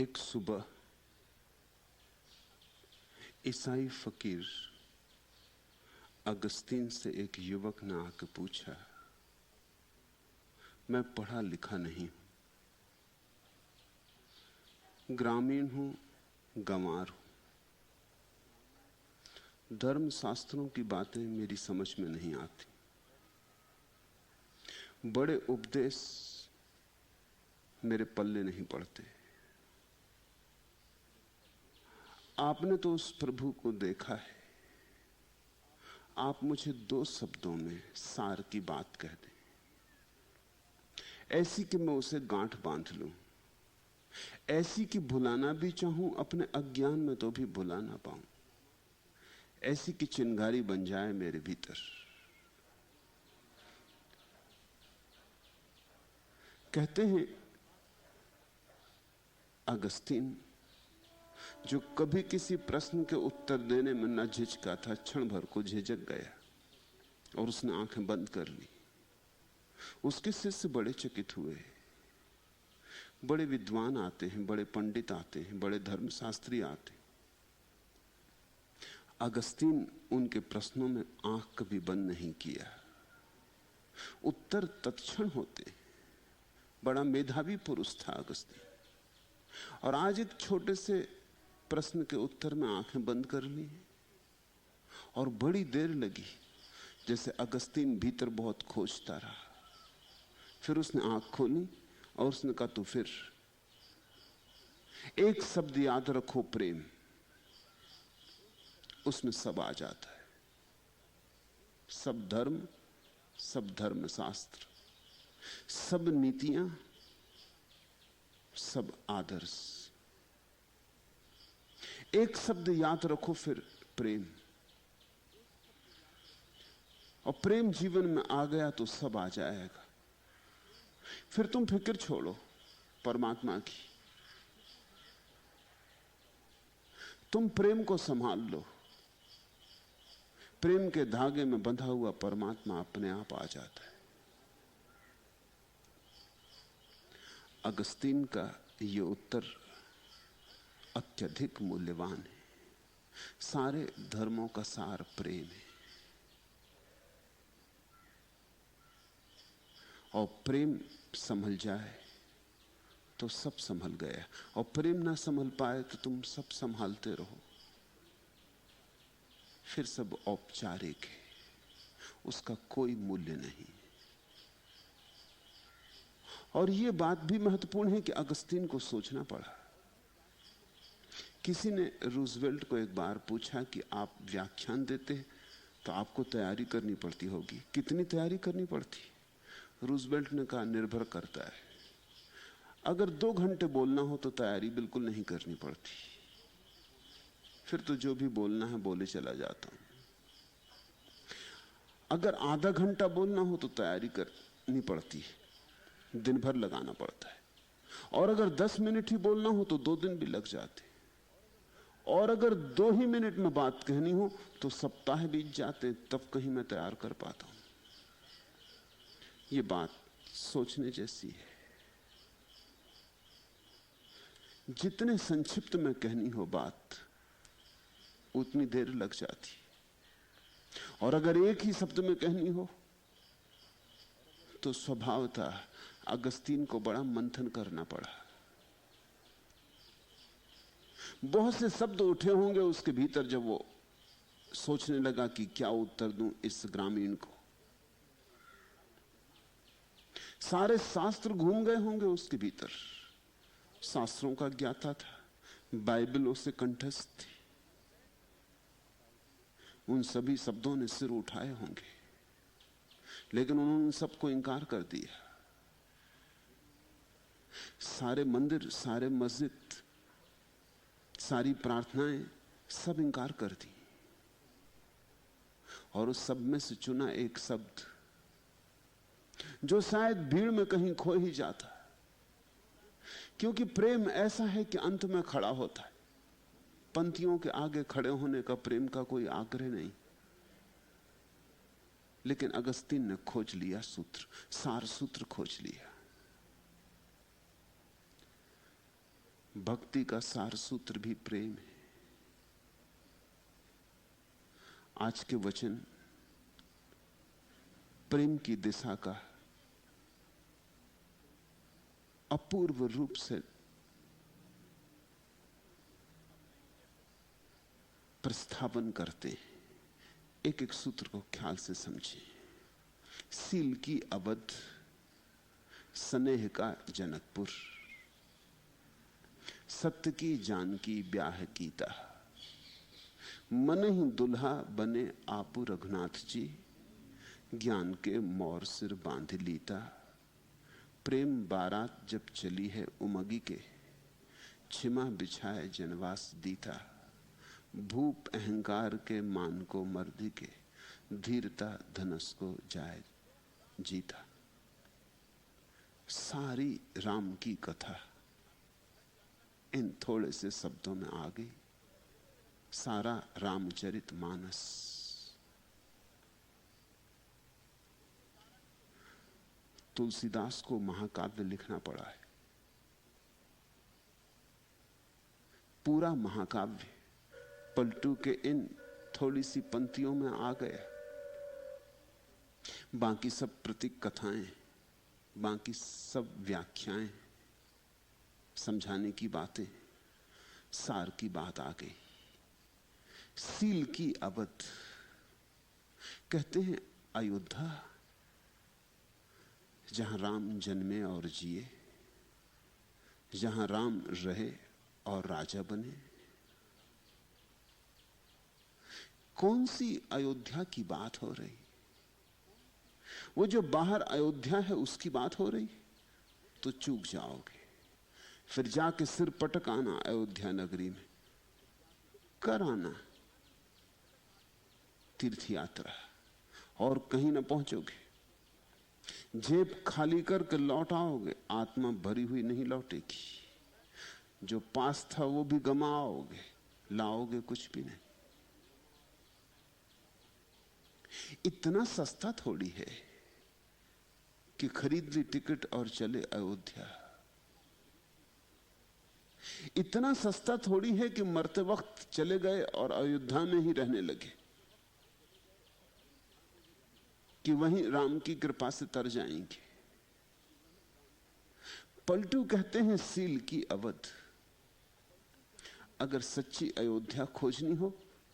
एक सुबह ईसाई फकीर अगस्तीन से एक युवक ने आके पूछा, मैं पढ़ा लिखा नहीं हूं, ग्रामीण हूं, गंवार हूं, धर्म शास्त्रों की बातें मेरी समझ में नहीं आती, बड़े उपदेश मेरे पल्ले नहीं पड़ते। आपने तो उस प्रभु को देखा है, आप मुझे 2 शब्दों में सार की बात कह दें, ऐसी कि मैं उसे गांठ बांध लूं, ऐसी कि भुलाना भी चाहूं अपने अज्ञान में तो भी भुला ना पाऊं, ऐसी कि चिंगारी बन जाए मेरे भीतर। कहते हैं अगस्तीन, जो कभी किसी प्रश्न के उत्तर देने में न झिझका था, क्षण भर को झिझक गया और उसने आंखें बंद कर ली। उसके शिष्य बड़े चकित हुए। बड़े विद्वान आते हैं, बड़े पंडित आते हैं, बड़े धर्मशास्त्री आते हैं। अगस्तीन उनके प्रश्नों में आंख कभी बंद नहीं किया, उत्तर तत्क्षण होते। बड़ा मेधावी पुरुष था अगस्तीन, और आज एक छोटे से प्रश्न के उत्तर में आंखें बंद कर ली और बड़ी देर लगी, जैसे अगस्तीन भीतर बहुत खोजता रहा। फिर उसने आंख खोली और उसने कहा, तो फिर एक शब्द याद रखो, प्रेम। उसमें सब आ जाता है, सब धर्म, सब धर्म शास्त्र, सब नीतियां, सब आदर्श। एक शब्द याद रखो, फिर प्रेम। और प्रेम जीवन में आ गया तो सब आ जाएगा। फिर तुम फिक्र छोड़ो परमात्मा की, तुम प्रेम को संभाल लो। प्रेम के धागे में बंधा हुआ परमात्मा अपने आप आ जाता है। अगस्तीन का यह उत्तर अत्यधिक मूल्यवान है। सारे धर्मों का सार प्रेम है, और प्रेम संभल जाए तो सब संभल गया, और प्रेम ना संभल पाए तो तुम सब संभालते रहो, फिर सब औपचारिक है, उसका कोई मूल्य नहीं। और यह बात भी महत्वपूर्ण है कि अगस्तीन को सोचना पड़ा। किसी ने रूजवेल्ट को एक बार पूछा कि आप व्याख्यान देते हैं तो आपको तैयारी करनी पड़ती होगी, कितनी तैयारी करनी पड़ती? रूजवेल्ट ने कहा, निर्भर करता है। अगर 2 घंटे बोलना हो तो तैयारी बिल्कुल नहीं करनी पड़ती, फिर तो जो भी बोलना है बोले चला जाता हूं। अगर आधा घंटा बोलना हो तो तैयारी करनी पड़ती है, दिन भर लगाना पड़ता है। और अगर 10 मिनट ही बोलना हो तो 2 दिन भी लग जाते। और अगर 2 ही मिनट में बात कहनी हो तो सप्ताह बीत जाते, तब कहीं मैं तैयार कर पाता हूं। यह बात सोचने जैसी है। जितने संक्षिप्त में कहनी हो बात, उतनी देर लग जाती। और अगर एक ही शब्द में कहनी हो तो स्वभावतः अगस्तीन को बड़ा मंथन करना पड़ा। बहुत से शब्द उठे होंगे उसके भीतर जब वो सोचने लगा कि क्या उत्तर दूं इस ग्रामीण को। सारे शास्त्र घूम गए होंगे उसके भीतर, शास्त्रों का ज्ञाता था, बाइबल उसे कंठस्थ थी, उन सभी शब्दों ने सिर उठाए होंगे, लेकिन उन्होंने सबको इंकार कर दिया। सारे मंदिर, सारे मस्जिद, सारी प्रार्थनाएं सब इंकार कर दी, और उस सब में से चुना एक शब्द जो शायद भीड़ में कहीं खो ही जाता, क्योंकि प्रेम ऐसा है कि अंत में खड़ा होता है। पंक्तियों के आगे खड़े होने का प्रेम का कोई आग्रह नहीं। लेकिन अगस्तीन ने खोज लिया सूत्र, सार सूत्र खोज लिया। भक्ति का सार सूत्र भी प्रेम है। आज के वचन प्रेम की दिशा का अपूर्व रूप से प्रस्थापन करते हैं। एक एक सूत्र को ख्याल से समझें। सील की अवध, स्नेह का जनकपुर, सत्य की जानकी ब्याह कीता, मन ही दुल्हा बने आपू रघुनाथ जी, ज्ञान के मोर सिर बांध लीता। प्रेम बारात जब चली है उमगी के, छिमा बिछाए जनवास दीता। भूप अहंकार के मान को मर्दी के, धीरता धनस को जाए जीता। सारी राम की कथा इन थोड़े से शब्दों में आ गई। सारा रामचरित मानस। तुलसीदास को महाकाव्य लिखना पड़ा है। पूरा महाकाव्य पलटू के इन थोड़ी सी पंक्तियों में आ गया। बाकी सब प्रतीक कथाएं, बाकी सब व्याख्याएं, समझाने की बातें, सार की बात आ गई। सील की अवध कहते हैं अयोध्या, जहां राम जन्मे और जिए, जहां राम रहे और राजा बने। कौन सी अयोध्या की बात हो रही? वो जो बाहर अयोध्या है उसकी बात हो रही तो चूक जाओगे। फिर जाके सिर पटक आना अयोध्या नगरी में, कर आना तीर्थ यात्रा, और कहीं ना पहुंचोगे। जेब खाली करके लौट आओगे, आत्मा भरी हुई नहीं लौटेगी। जो पास था वो भी गमाओगे, लाओगे कुछ भी नहीं। इतना सस्ता थोड़ी है कि खरीद ली टिकट और चले अयोध्या। इतना सस्ता थोड़ी है कि मरते वक्त चले गए और अयोध्या में ही रहने लगे, कि वहीं राम की कृपा से तर जाएंगे। पलटू कहते हैं सील की अवध। अगर सच्ची अयोध्या खोजनी हो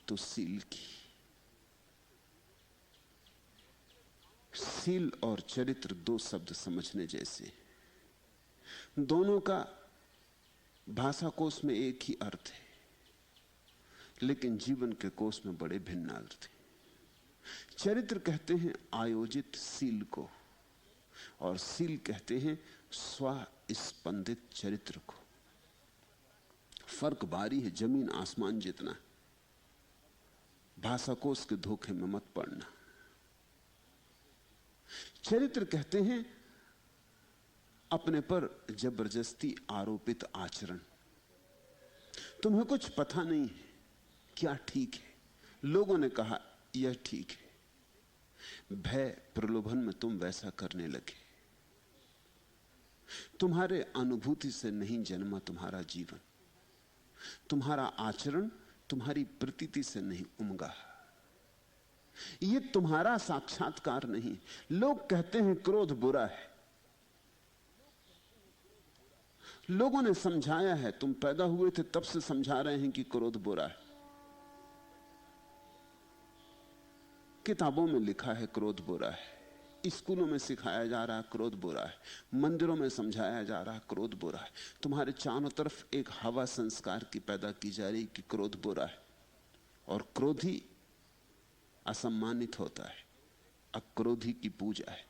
तो सील की। सील और चरित्र दो शब्द समझने जैसे, दोनों का भाषा कोश में एक ही अर्थ है, लेकिन जीवन के कोश में बड़े भिन्न अर्थ हैं। चरित्र कहते हैं आयोजित सील को, और सील कहते हैं स्वस्पंदित चरित्र को। फर्क भारी है, जमीन आसमान जितना। भाषा कोश के धोखे में मत पड़ना। चरित्र कहते हैं अपने पर जबरदस्ती आरोपित आचरण। तुम्हें कुछ पता नहीं है क्या ठीक है, लोगों ने कहा यह ठीक है। भय प्रलोभन में तुम वैसा करने लगे। तुम्हारे अनुभूति से नहीं जन्मा तुम्हारा जीवन, तुम्हारा आचरण तुम्हारी प्रतीति से नहीं उमगा। ये तुम्हारा साक्षात्कार नहीं। लोग कहते हैं क्रोध बुरा है, लोगों ने समझाया है, तुम पैदा हुए थे तब से समझा रहे हैं कि क्रोध बुरा है। किताबों में लिखा है क्रोध बुरा है, स्कूलों में सिखाया जा रहा है क्रोध बुरा है, मंदिरों में समझाया जा रहा है क्रोध बुरा है। तुम्हारे चारों तरफ एक हवा संस्कार की पैदा की जा रही कि क्रोध बुरा है, और क्रोधी असम्मानित होता है, अक्रोधी की पूजा है।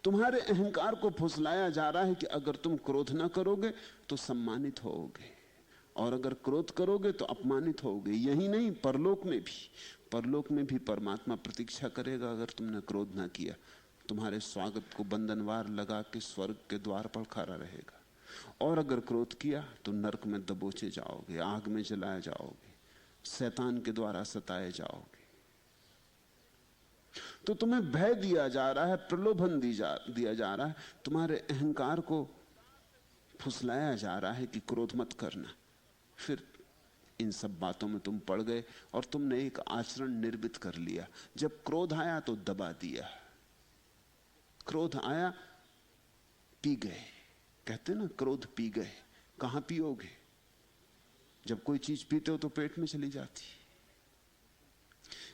तुम्हारे अहंकार को फुसलाया जा रहा है कि अगर तुम क्रोध ना करोगे तो सम्मानित होगे, और अगर क्रोध करोगे तो अपमानित होगे। यही नहीं, परलोक में भी परमात्मा प्रतीक्षा करेगा। अगर तुमने क्रोध ना किया, तुम्हारे स्वागत को बंधनवार लगा के स्वर्ग के द्वार पर खड़ा रहेगा। और अगर क्रोध किया तो नरक में दबोचे जाओगे, आग में जलाए जाओगे, शैतान के द्वारा सताए जाओगे। तो तुम्हें भय दिया जा रहा है, प्रलोभन दिया जा रहा है, तुम्हारे अहंकार को फुसलाया जा रहा है कि क्रोध मत करना। फिर इन सब बातों में तुम पड़ गए और तुमने एक आचरण निर्मित कर लिया। जब क्रोध आया तो दबा दिया, क्रोध आया पी गए। कहते ना क्रोध पी गए। कहां पियोगे? जब कोई चीज पीते हो तो पेट में चली जाती।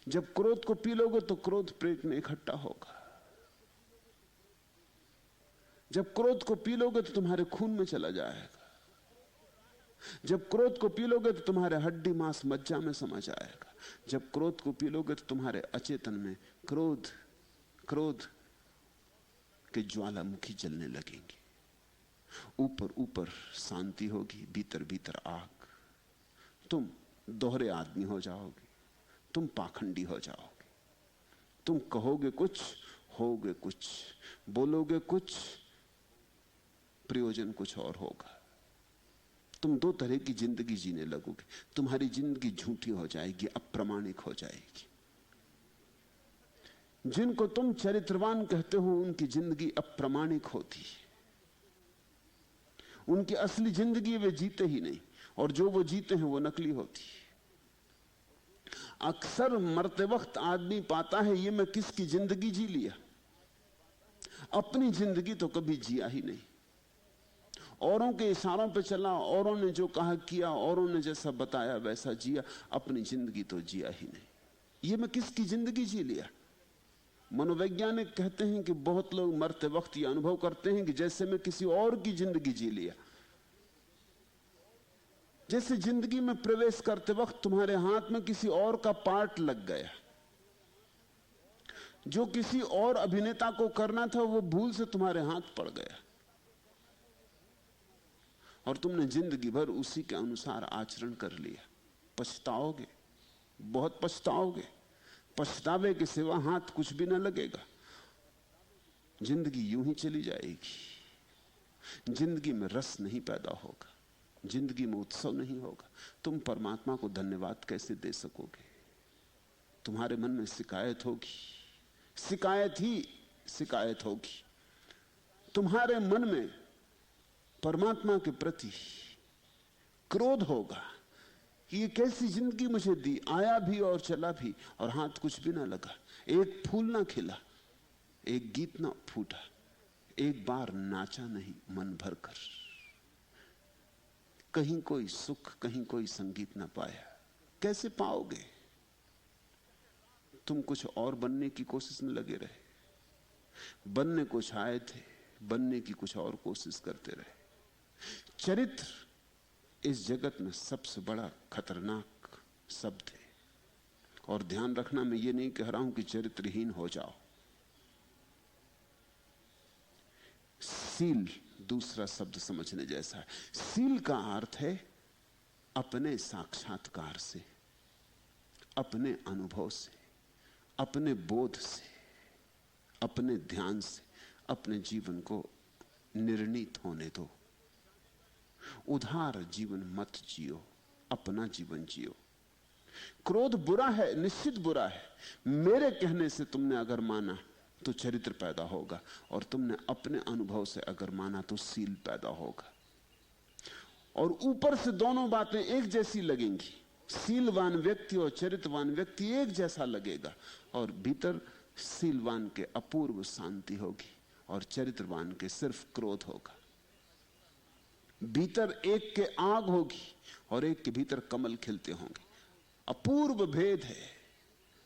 जब क्रोध को पी लोगे तो क्रोध पेट में इकट्ठा होगा। जब क्रोध को पी लोगे तो तुम्हारे खून में चला जाएगा। जब क्रोध को पी लोगे तो तुम्हारे हड्डी मांस मज्जा में समा जाएगा। जब क्रोध को पी लोगे तो तुम्हारे अचेतन में क्रोध के ज्वालामुखी जलने लगेंगे। ऊपर ऊपर शांति होगी, भीतर भीतर आग। तुम दोहरे आदमी हो जाओगे, तुम पाखंडी हो जाओगे। तुम कहोगे कुछ, होगे कुछ, बोलोगे कुछ, प्रयोजन कुछ और होगा। तुम दो तरह की जिंदगी जीने लगोगे। तुम्हारी जिंदगी झूठी हो जाएगी, अप्रामाणिक हो जाएगी। जिनको तुम चरित्रवान कहते हो उनकी जिंदगी अप्रामाणिक होती है। उनकी असली जिंदगी वे जीते ही नहीं, और जो वो जीते हैं वो नकली होती है। अक्सर मरते वक्त आदमी पाता है ये मैं किसकी जिंदगी जी लिया। अपनी जिंदगी तो कभी जिया ही नहीं। औरों के इशारों पे चला, औरों ने जो कहा किया, औरों ने जैसा बताया वैसा जिया, अपनी जिंदगी तो जिया ही नहीं। ये मैं किसकी जिंदगी जी लिया। मनोवैज्ञानिक कहते हैं कि बहुत लोग मरते वक्त ये अनुभव करते हैं कि जैसे मैं किसी और की जिंदगी जी लिया। जैसे जिंदगी में प्रवेश करते वक्त तुम्हारे हाथ में किसी और का पार्ट लग गया। जो किसी और अभिनेता को करना था वो भूल से तुम्हारे हाथ पड़ गया, और तुमने जिंदगी भर उसी के अनुसार आचरण कर लिया। पछताओगे, बहुत पछताओगे। पछतावे के सिवा हाथ कुछ भी न लगेगा। जिंदगी यूं ही चली जाएगी। जिंदगी में रस नहीं पैदा होगा, जिंदगी में उत्सव नहीं होगा। तुम परमात्मा को धन्यवाद कैसे दे सकोगे? तुम्हारे मन में शिकायत होगी, शिकायत ही शिकायत होगी। तुम्हारे मन में परमात्मा के प्रति क्रोध होगा कि ये कैसी जिंदगी मुझे दी। आया भी और चला भी और हाथ कुछ भी ना लगा। एक फूल ना खिला, एक गीत ना फूटा, एक बार नाचा नहीं मन भर कर। कहीं कोई सुख, कहीं कोई संगीत ना पाया। कैसे पाओगे? तुम कुछ और बनने की कोशिश में लगे रहे। बनने कुछ आए थे, बनने की कुछ और कोशिश करते रहे। चरित्र इस जगत में सबसे बड़ा खतरनाक शब्द है। और ध्यान रखना, मैं ये नहीं कह रहा हूं कि चरित्रहीन हो जाओ। सील दूसरा शब्द समझने जैसा है। सील का अर्थ है अपने साक्षात्कार से, अपने अनुभव से, अपने बोध से, अपने ध्यान से अपने जीवन को निर्णीत होने दो। उधार जीवन मत जियो, अपना जीवन जियो। क्रोध बुरा है, निश्चित बुरा है। मेरे कहने से तुमने अगर माना तो चरित्र पैदा होगा, और तुमने अपने अनुभव से अगर माना तो सील पैदा होगा। और ऊपर से दोनों बातें एक जैसी लगेंगी। सीलवान व्यक्ति और चरित्रवान व्यक्ति एक जैसा लगेगा, और भीतर सीलवान के अपूर्व शांति होगी और चरित्रवान के सिर्फ क्रोध होगा। भीतर एक के आग होगी और एक के भीतर कमल खिलते होंगे। अपूर्व भेद है,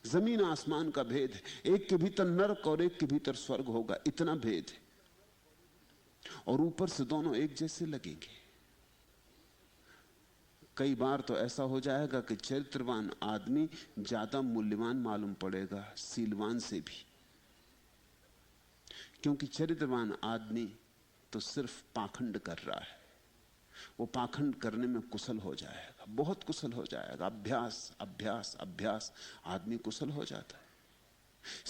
जमीन आसमान का भेद है। एक के भीतर नरक और एक के भीतर स्वर्ग होगा, इतना भेद है। और ऊपर से दोनों एक जैसे लगेंगे। कई बार तो ऐसा हो जाएगा कि चरित्रवान आदमी ज्यादा मूल्यवान मालूम पड़ेगा सीलवान से भी, क्योंकि चरित्रवान आदमी तो सिर्फ पाखंड कर रहा है। वो पाखंड करने में कुशल हो जाएगा, बहुत कुशल हो जाएगा। अभ्यास अभ्यास अभ्यास, आदमी कुशल हो जाता है।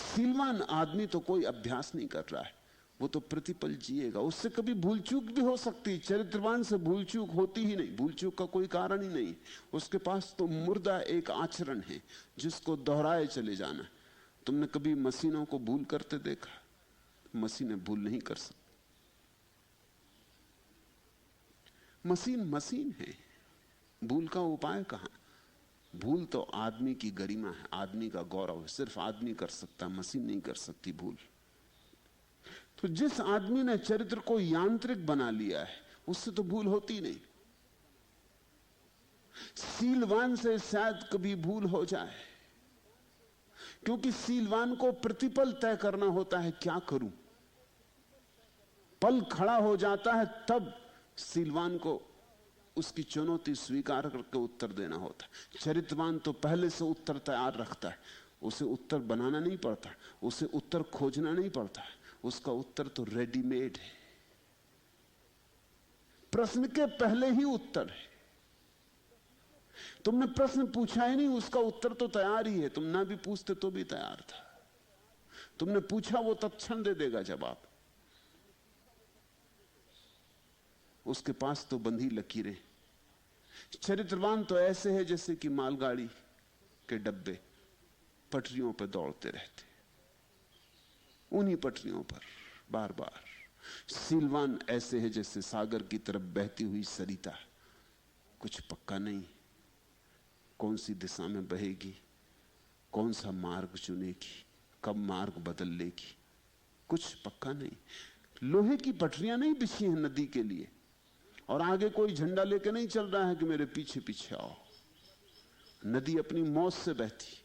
सीलवान आदमी तो कोई अभ्यास नहीं कर रहा है, वो तो प्रतिपल जिएगा। उससे कभी भूल चूक भी हो सकती। चरित्रवान से भूल चूक होती ही नहीं, भूल चूक का कोई कारण ही नहीं। उसके पास तो मुर्दा एक आचरण है जिसको दोहराए चले जाना। तुमने कभी मशीनों को भूल करते देखा? मशीनें भूल नहीं कर सकती। मशीन मशीन है, भूल का उपाय कहां? भूल तो आदमी की गरिमा है, आदमी का गौरव है, सिर्फ आदमी कर सकता, मशीन नहीं कर सकती भूल। तो जिस आदमी ने चरित्र को यांत्रिक बना लिया है उससे तो भूल होती नहीं। सीलवान से शायद कभी भूल हो जाए, क्योंकि सीलवान को प्रतिपल तय करना होता है, क्या करूं। पल खड़ा हो जाता है तब सीलवान को उसकी चुनौती स्वीकार करके उत्तर देना होता है। चरित्रवान तो पहले से उत्तर तैयार रखता है, उसे उत्तर बनाना नहीं पड़ता, उसे उत्तर खोजना नहीं पड़ता, उसका उत्तर तो रेडीमेड है, प्रश्न के पहले ही उत्तर है। तुमने प्रश्न पूछा ही नहीं, उसका उत्तर तो तैयार ही है, तुम ना भी पूछते तो भी तैयार था। तुमने पूछा, वो तत्क्षण दे देगा जवाब। उसके पास तो बंधी लकीरें। चरित्रवान तो ऐसे है जैसे कि मालगाड़ी के डब्बे पटरियों पर दौड़ते रहते, उन्हीं पटरियों पर बार बार। सीलवान ऐसे है जैसे सागर की तरफ बहती हुई सरिता, कुछ पक्का नहीं, कौन सी दिशा में बहेगी, कौन सा मार्ग चुनेगी, कब मार्ग बदल लेगी, कुछ पक्का नहीं। लोहे की पटरियां नहीं बिछी हैं नदी के लिए, और आगे कोई झंडा लेके नहीं चल रहा है कि मेरे पीछे पीछे आओ। नदी अपनी मौज से बहती,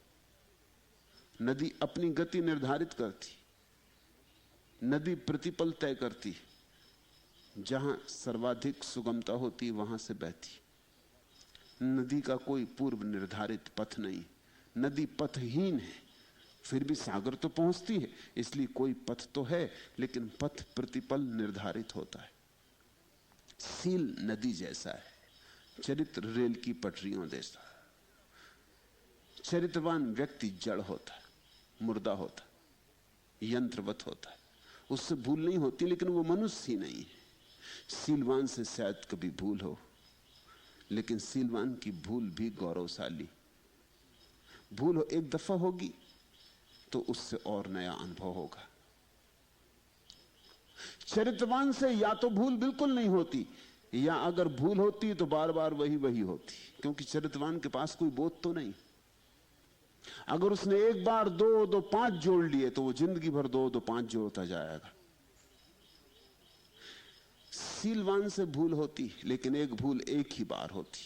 नदी अपनी गति निर्धारित करती, नदी प्रतिपल तय करती, जहां सर्वाधिक सुगमता होती वहां से बहती। नदी का कोई पूर्व निर्धारित पथ नहीं, नदी पथहीन है, फिर भी सागर तो पहुंचती है, इसलिए कोई पथ तो है, लेकिन पथ प्रतिपल निर्धारित होता है। सील नदी जैसा है, चरित्र रेल की पटरियों जैसा। चरित्रवान व्यक्ति जड़ होता है, मुर्दा होता है, यंत्रवत होता है, उससे भूल नहीं होती, लेकिन वो मनुष्य ही नहीं है। सीलवान से शायद कभी भूल हो, लेकिन सीलवान की भूल भी गौरवशाली। भूल हो एक दफा होगी तो उससे और नया अनुभव होगा। चरित्रवान से या तो भूल बिल्कुल नहीं होती, या अगर भूल होती तो बार बार वही वही होती, क्योंकि चरित्रवान के पास कोई बोध तो नहीं। अगर उसने एक बार दो दो पांच जोड़ लिए तो वो जिंदगी भर दो दो पांच जोड़ता जाएगा। सीलवान से भूल होती, लेकिन एक भूल एक ही बार होती,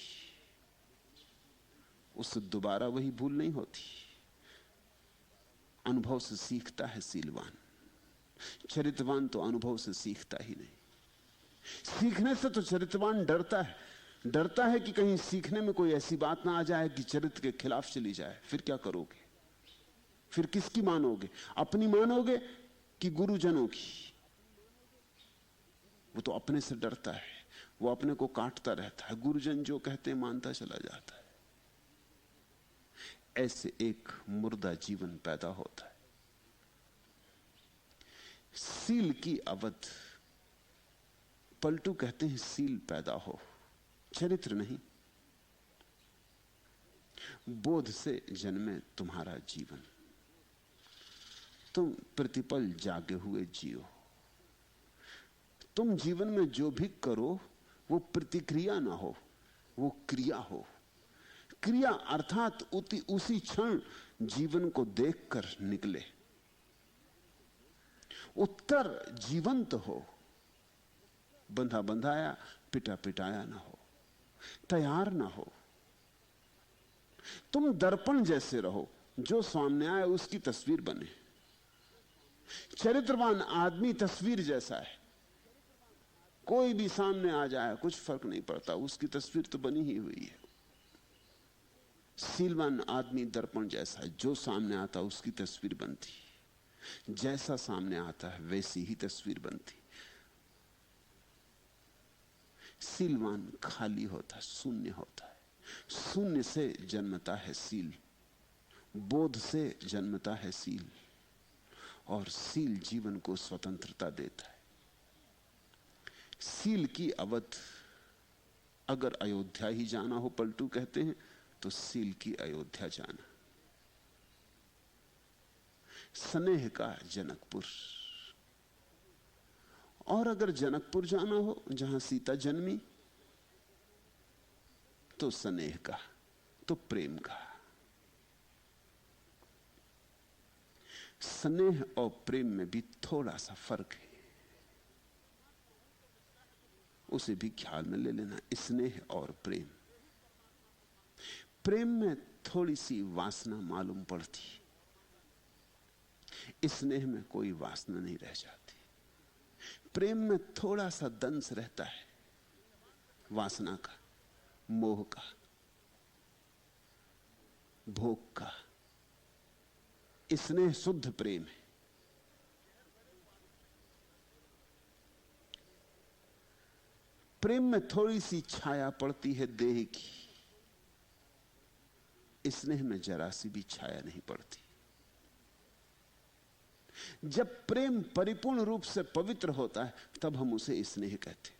उससे दोबारा वही भूल नहीं होती। अनुभव से सीखता है सीलवान, चरित्रवान तो अनुभव से सीखता ही नहीं। सीखने से तो चरित्रवान डरता है, डरता है कि कहीं सीखने में कोई ऐसी बात ना आ जाए कि चरित्र के खिलाफ चली जाए, फिर क्या करोगे? फिर किसकी मानोगे? अपनी मानोगे कि गुरुजनों की? वो तो अपने से डरता है, वो अपने को काटता रहता है, गुरुजन जो कहते हैं मानता चला जाता है। ऐसे एक मुर्दा जीवन पैदा होता है। सील की अवध, पलटू कहते हैं सील पैदा हो, चरित्र नहीं। बोध से जन्मे तुम्हारा जीवन, तुम प्रतिपल जागे हुए जियो। तुम जीवन में जो भी करो वो प्रतिक्रिया ना हो, वो क्रिया हो। क्रिया अर्थात उसी क्षण जीवन को देखकर निकले। उत्तर जीवंत हो, बंधा बंधाया पिटा पिटाया ना हो, तैयार ना हो। तुम दर्पण जैसे रहो, जो सामने आए उसकी तस्वीर बने। चरित्रवान आदमी तस्वीर जैसा है, कोई भी सामने आ जाए कुछ फर्क नहीं पड़ता, उसकी तस्वीर तो बनी ही हुई है। सीलवान आदमी दर्पण जैसा है, जो सामने आता उसकी तस्वीर बनती, जैसा सामने आता है वैसी ही तस्वीर बनती। सीलवान खाली होता है, शून्य होता है। शून्य से जन्मता है सील, बोध से जन्मता है सील, और सील जीवन को स्वतंत्रता देता है। सील की अवध, अगर अयोध्या ही जाना हो, पलटू कहते हैं, तो सील की अयोध्या जाना। स्नेह का जनकपुर, और अगर जनकपुर जाना हो जहां सीता जन्मी, तो स्नेह का, तो प्रेम का। स्नेह और प्रेम में भी थोड़ा सा फर्क है, उसे भी ख्याल में ले लेना। स्नेह और प्रेम, प्रेम में थोड़ी सी वासना मालूम पड़ती, स्नेह में कोई वासना नहीं रह जाती। प्रेम में थोड़ा सा दंश रहता है, वासना का, मोह का, भोग का। स्नेह शुद्ध प्रेम है। प्रेम में थोड़ी सी छाया पड़ती है देह की, स्नेह में जरा सी भी छाया नहीं पड़ती। जब प्रेम परिपूर्ण रूप से पवित्र होता है तब हम उसे स्नेह कहते।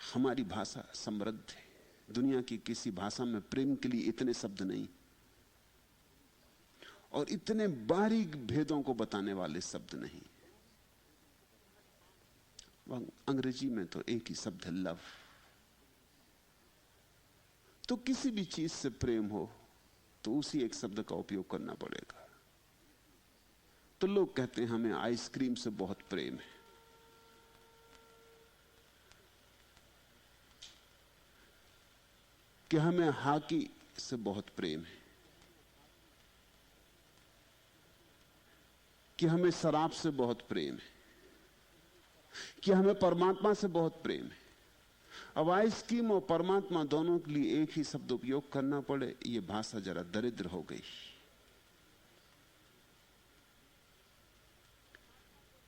हमारी भाषा समृद्ध है, दुनिया की किसी भाषा में प्रेम के लिए इतने शब्द नहीं और इतने बारीक भेदों को बताने वाले शब्द नहीं। अंग्रेजी में तो एक ही शब्द है, लव। तो किसी भी चीज से प्रेम हो तो उसी एक शब्द का उपयोग करना पड़ेगा। तो लोग कहते हैं हमें आइसक्रीम से बहुत प्रेम है, कि हमें हॉकी से बहुत प्रेम है, कि हमें शराब से बहुत प्रेम है, कि हमें परमात्मा से बहुत प्रेम है। अब आइसक्रीम और परमात्मा दोनों के लिए एक ही शब्द उपयोग करना पड़े, यह भाषा जरा दरिद्र हो गई।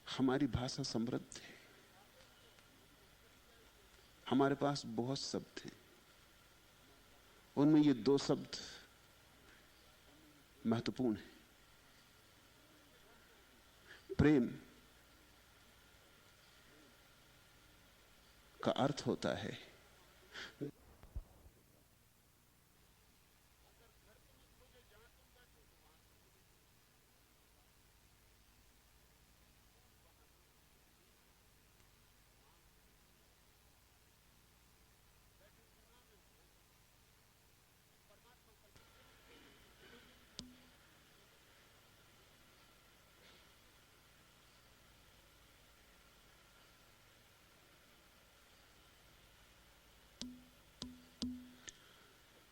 हमारी भाषा समृद्ध है, हमारे पास बहुत शब्द हैं, उनमें ये दो शब्द महत्वपूर्ण हैं। प्रेम का अर्थ होता है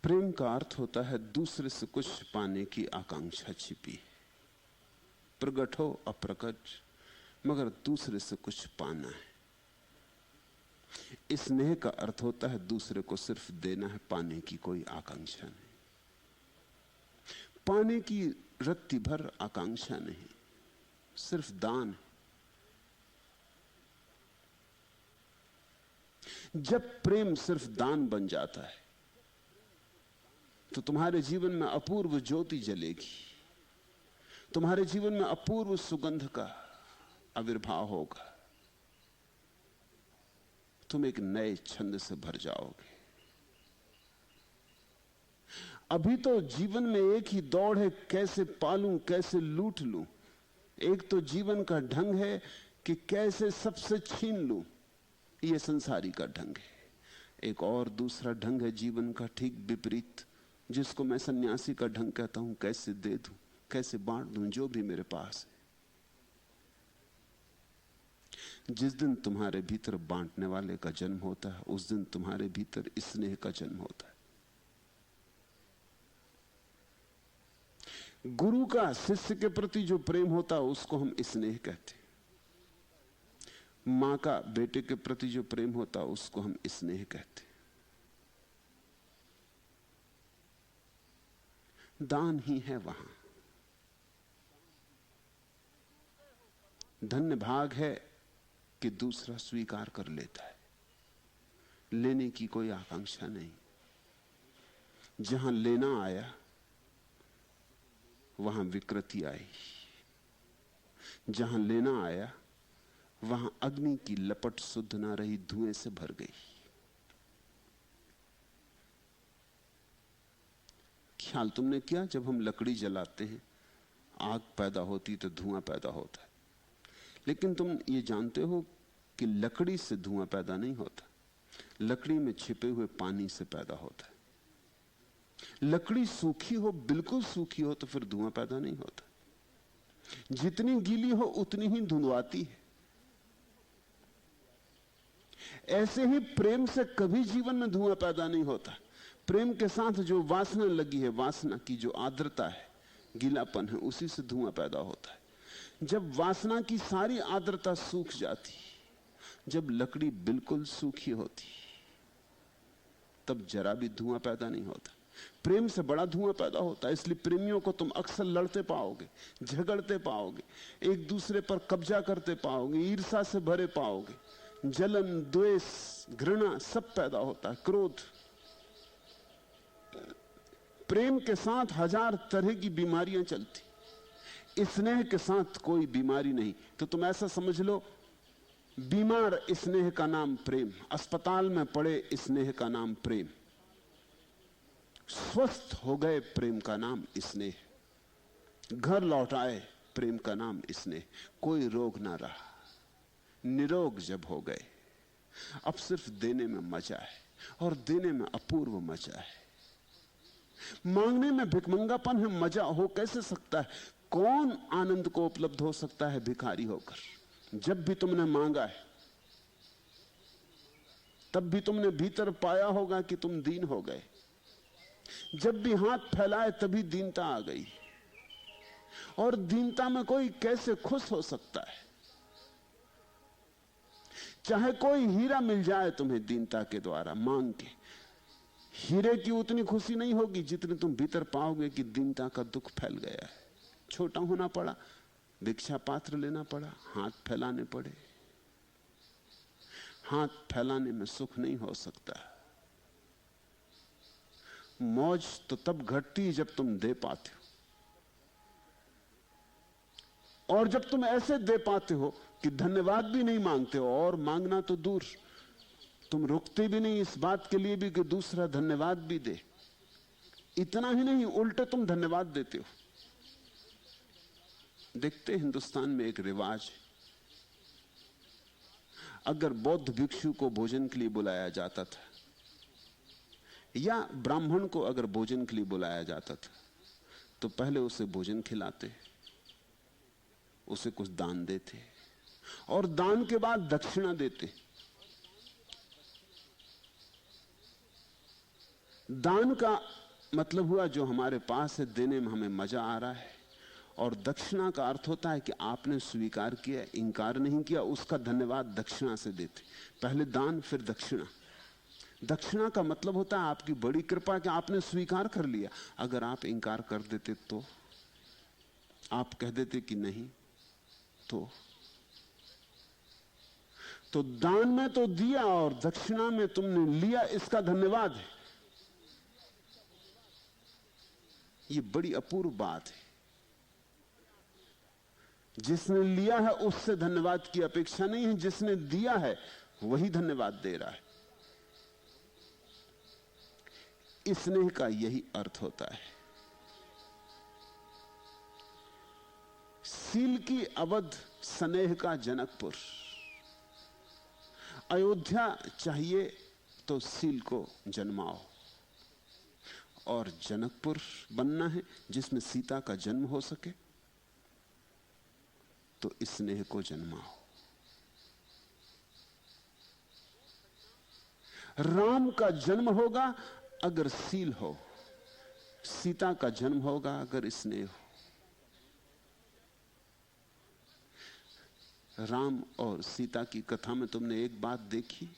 प्रेम का अर्थ होता है दूसरे से कुछ पाने की आकांक्षा छिपी, प्रकट हो अप्रकट, मगर दूसरे से कुछ पाना है। स्नेह का अर्थ होता है दूसरे को सिर्फ देना है, पाने की कोई आकांक्षा नहीं, पाने की रत्ती भर आकांक्षा नहीं, सिर्फ दान है। जब प्रेम सिर्फ दान बन जाता है तो तुम्हारे जीवन में अपूर्व ज्योति जलेगी, तुम्हारे जीवन में अपूर्व सुगंध का आविर्भाव होगा, तुम एक नए छंद से भर जाओगे। अभी तो जीवन में एक ही दौड़ है, कैसे पालूं, कैसे लूट लूं। एक तो जीवन का ढंग है कि कैसे सबसे छीन लूं, यह संसारी का ढंग है। एक और दूसरा ढंग है जीवन का ठीक विपरीत, जिसको मैं सन्यासी का ढंग कहता हूं, कैसे दे दूं, कैसे बांट दूं जो भी मेरे पास है। जिस दिन तुम्हारे भीतर बांटने वाले का जन्म होता है, उस दिन तुम्हारे भीतर स्नेह का जन्म होता है। गुरु का शिष्य के प्रति जो प्रेम होता है उसको हम स्नेह कहते हैं। मां का बेटे के प्रति जो प्रेम होता है उसको हम स्नेह कहते हैं। दान ही है वहां। धन्य भाग है कि दूसरा स्वीकार कर लेता है, लेने की कोई आकांक्षा नहीं। जहां लेना आया वहां विकृति आई, जहां लेना आया वहां अग्नि की लपट शुद्ध ना रही, धुएं से भर गई। ख्याल तुमने किया, जब हम लकड़ी जलाते हैं आग पैदा होती तो धुआं पैदा होता है, लेकिन तुम ये जानते हो कि लकड़ी से धुआं पैदा नहीं होता, लकड़ी में छिपे हुए पानी से पैदा होता है। लकड़ी सूखी हो, बिल्कुल सूखी हो, तो फिर धुआं पैदा नहीं होता। जितनी गीली हो उतनी ही धुंधवाती है। ऐसे ही प्रेम से कभी जीवन में धुआं पैदा नहीं होता। प्रेम के साथ जो वासना लगी है, वासना की जो आर्द्रता है, गीलापन है, उसी से धुआं पैदा होता है। जब वासना की सारी आर्द्रता सूख जाती, जब लकड़ी बिल्कुल सूखी होती, तब जरा भी धुआं पैदा नहीं होता। प्रेम से बड़ा धुआं पैदा होता है। इसलिए प्रेमियों को तुम अक्सर लड़ते पाओगे, झगड़ते पाओगे, एक दूसरे पर कब्जा करते पाओगे, ईर्ष्या से भरे पाओगे, जलन, द्वेष, घृणा सब पैदा होता है, क्रोध। प्रेम के साथ हजार तरह की बीमारियां चलती, स्नेह के साथ कोई बीमारी नहीं। तो तुम ऐसा समझ लो, बीमार स्नेह का नाम प्रेम, अस्पताल में पड़े स्नेह का नाम प्रेम, स्वस्थ हो गए प्रेम का नाम स्नेह, घर लौट आए प्रेम का नाम स्नेह। कोई रोग ना रहा, निरोग जब हो गए, अब सिर्फ देने में मजा है, और देने में अपूर्व मजा है। मांगने में भिखमंगापन है, मजा हो कैसे सकता है? कौन आनंद को उपलब्ध हो सकता है भिखारी होकर? जब भी तुमने मांगा है, तब भी तुमने भीतर पाया होगा कि तुम दीन हो गए। जब भी हाथ फैलाए तभी दीनता आ गई, और दीनता में कोई कैसे खुश हो सकता है? चाहे कोई हीरा मिल जाए तुम्हें दीनता के द्वारा मांग के, हीरे की उतनी खुशी नहीं होगी जितनी तुम भीतर पाओगे कि दीनता का दुख फैल गया है। छोटा होना पड़ा, भिक्षा पात्र लेना पड़ा, हाथ फैलाने पड़े। हाथ फैलाने में सुख नहीं हो सकता। मौज तो तब घटती जब तुम दे पाते हो, और जब तुम ऐसे दे पाते हो कि धन्यवाद भी नहीं मांगते हो, और मांगना तो दूर, तुम रुकते भी नहीं इस बात के लिए भी कि दूसरा धन्यवाद भी दे। इतना ही नहीं, उल्टे तुम धन्यवाद देते हो। देखते हिंदुस्तान में एक रिवाज है, अगर बौद्ध भिक्षु को भोजन के लिए बुलाया जाता था, या ब्राह्मण को अगर भोजन के लिए बुलाया जाता था, तो पहले उसे भोजन खिलाते, उसे कुछ दान देते, और दान के बाद दक्षिणा देते। दान का मतलब हुआ जो हमारे पास है, देने में हमें मजा आ रहा है, और दक्षिणा का अर्थ होता है कि आपने स्वीकार किया, इंकार नहीं किया, उसका धन्यवाद दक्षिणा से देते। पहले दान, फिर दक्षिणा। दक्षिणा का मतलब होता है आपकी बड़ी कृपा कि आपने स्वीकार कर लिया। अगर आप इंकार कर देते, तो आप कह देते कि नहीं, तो दान में तो दिया और दक्षिणा में तुमने लिया, इसका धन्यवाद है। ये बड़ी अपूर्व बात है। जिसने लिया है उससे धन्यवाद की अपेक्षा नहीं है, जिसने दिया है वही धन्यवाद दे रहा है। स्नेह का यही अर्थ होता है। सील की अवध, स्नेह का जनकपुर। अयोध्या चाहिए तो सील को जन्माओ, और जनकपुर बनना है जिसमें सीता का जन्म हो सके, तो स्नेह को जन्माओ। राम का जन्म होगा अगर सील हो, सीता का जन्म होगा अगर स्नेह हो। राम और सीता की कथा में तुमने एक बात देखी,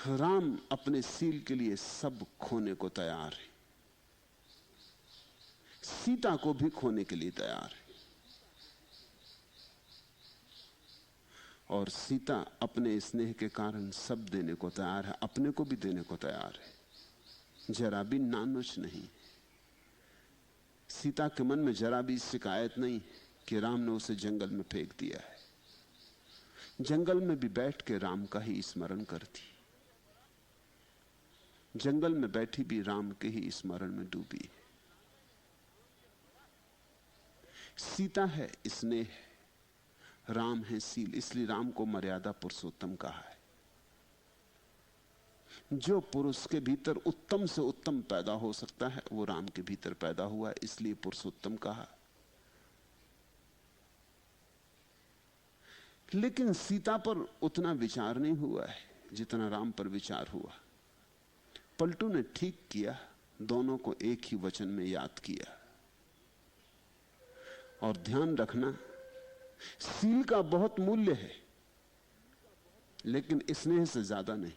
राम अपने सील के लिए सब खोने को तैयार है, सीता को भी खोने के लिए तैयार है, और सीता अपने स्नेह के कारण सब देने को तैयार है, अपने को भी देने को तैयार है। जरा भी नानुच नहीं। सीता के मन में जरा भी शिकायत नहीं कि राम ने उसे जंगल में फेंक दिया है। जंगल में भी बैठ के राम का ही स्मरण करती, जंगल में बैठी भी राम के ही स्मरण में डूबी है। सीता है स्नेह, राम है सील, इसलिए राम को मर्यादा पुरुषोत्तम कहा है। जो पुरुष के भीतर उत्तम से उत्तम पैदा हो सकता है वो राम के भीतर पैदा हुआ है, इसलिए पुरुषोत्तम कहा। लेकिन सीता पर उतना विचार नहीं हुआ है जितना राम पर विचार हुआ। पलटू ने ठीक किया, दोनों को एक ही वचन में याद किया। और ध्यान रखना, सील का बहुत मूल्य है लेकिन स्नेह से ज्यादा नहीं।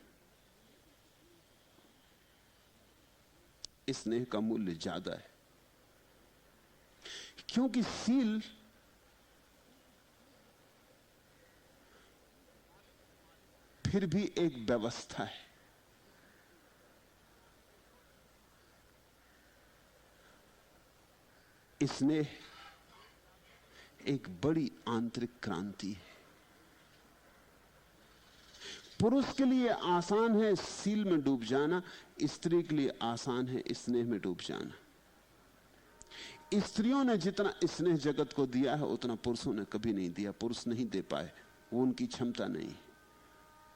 स्नेह का मूल्य ज्यादा है, क्योंकि सील फिर भी एक व्यवस्था है। स्नेह एक बड़ी आंतरिक क्रांति है। पुरुष के लिए आसान है सील में डूब जाना, स्त्री के लिए आसान है स्नेह में डूब जाना। स्त्रियों ने जितना स्नेह जगत को दिया है उतना पुरुषों ने कभी नहीं दिया। पुरुष नहीं दे पाए, वो उनकी क्षमता नहीं।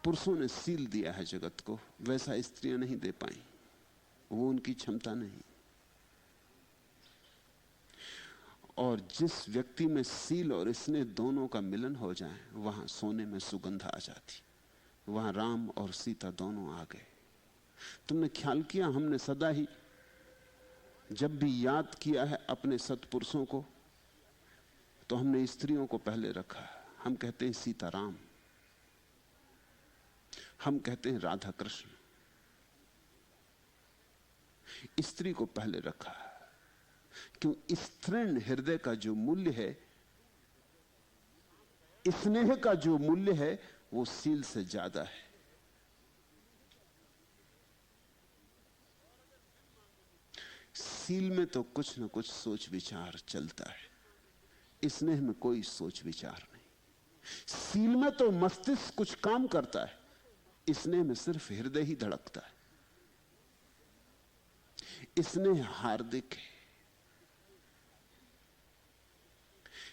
पुरुषों ने सील दिया है जगत को, वैसा स्त्रियां नहीं दे पाई, वो उनकी क्षमता नहीं। और जिस व्यक्ति में सील और स्नेह दोनों का मिलन हो जाए वहां सोने में सुगंध आ जाती। वहां राम और सीता दोनों आ गए। तुमने ख्याल किया, हमने सदा ही जब भी याद किया है अपने सत्पुरुषों को तो हमने स्त्रियों को पहले रखा। हम कहते हैं सीताराम, हम कहते हैं राधा कृष्ण, स्त्री को पहले रखा। क्यों? स्त्रीण हृदय का जो मूल्य है, स्नेह का जो मूल्य है वो सील से ज्यादा है। सील में तो कुछ ना कुछ सोच विचार चलता है, स्नेह में कोई सोच विचार नहीं। सील में तो मस्तिष्क कुछ काम करता है, स्नेह में सिर्फ हृदय ही धड़कता है। स्नेह हार्दिक है।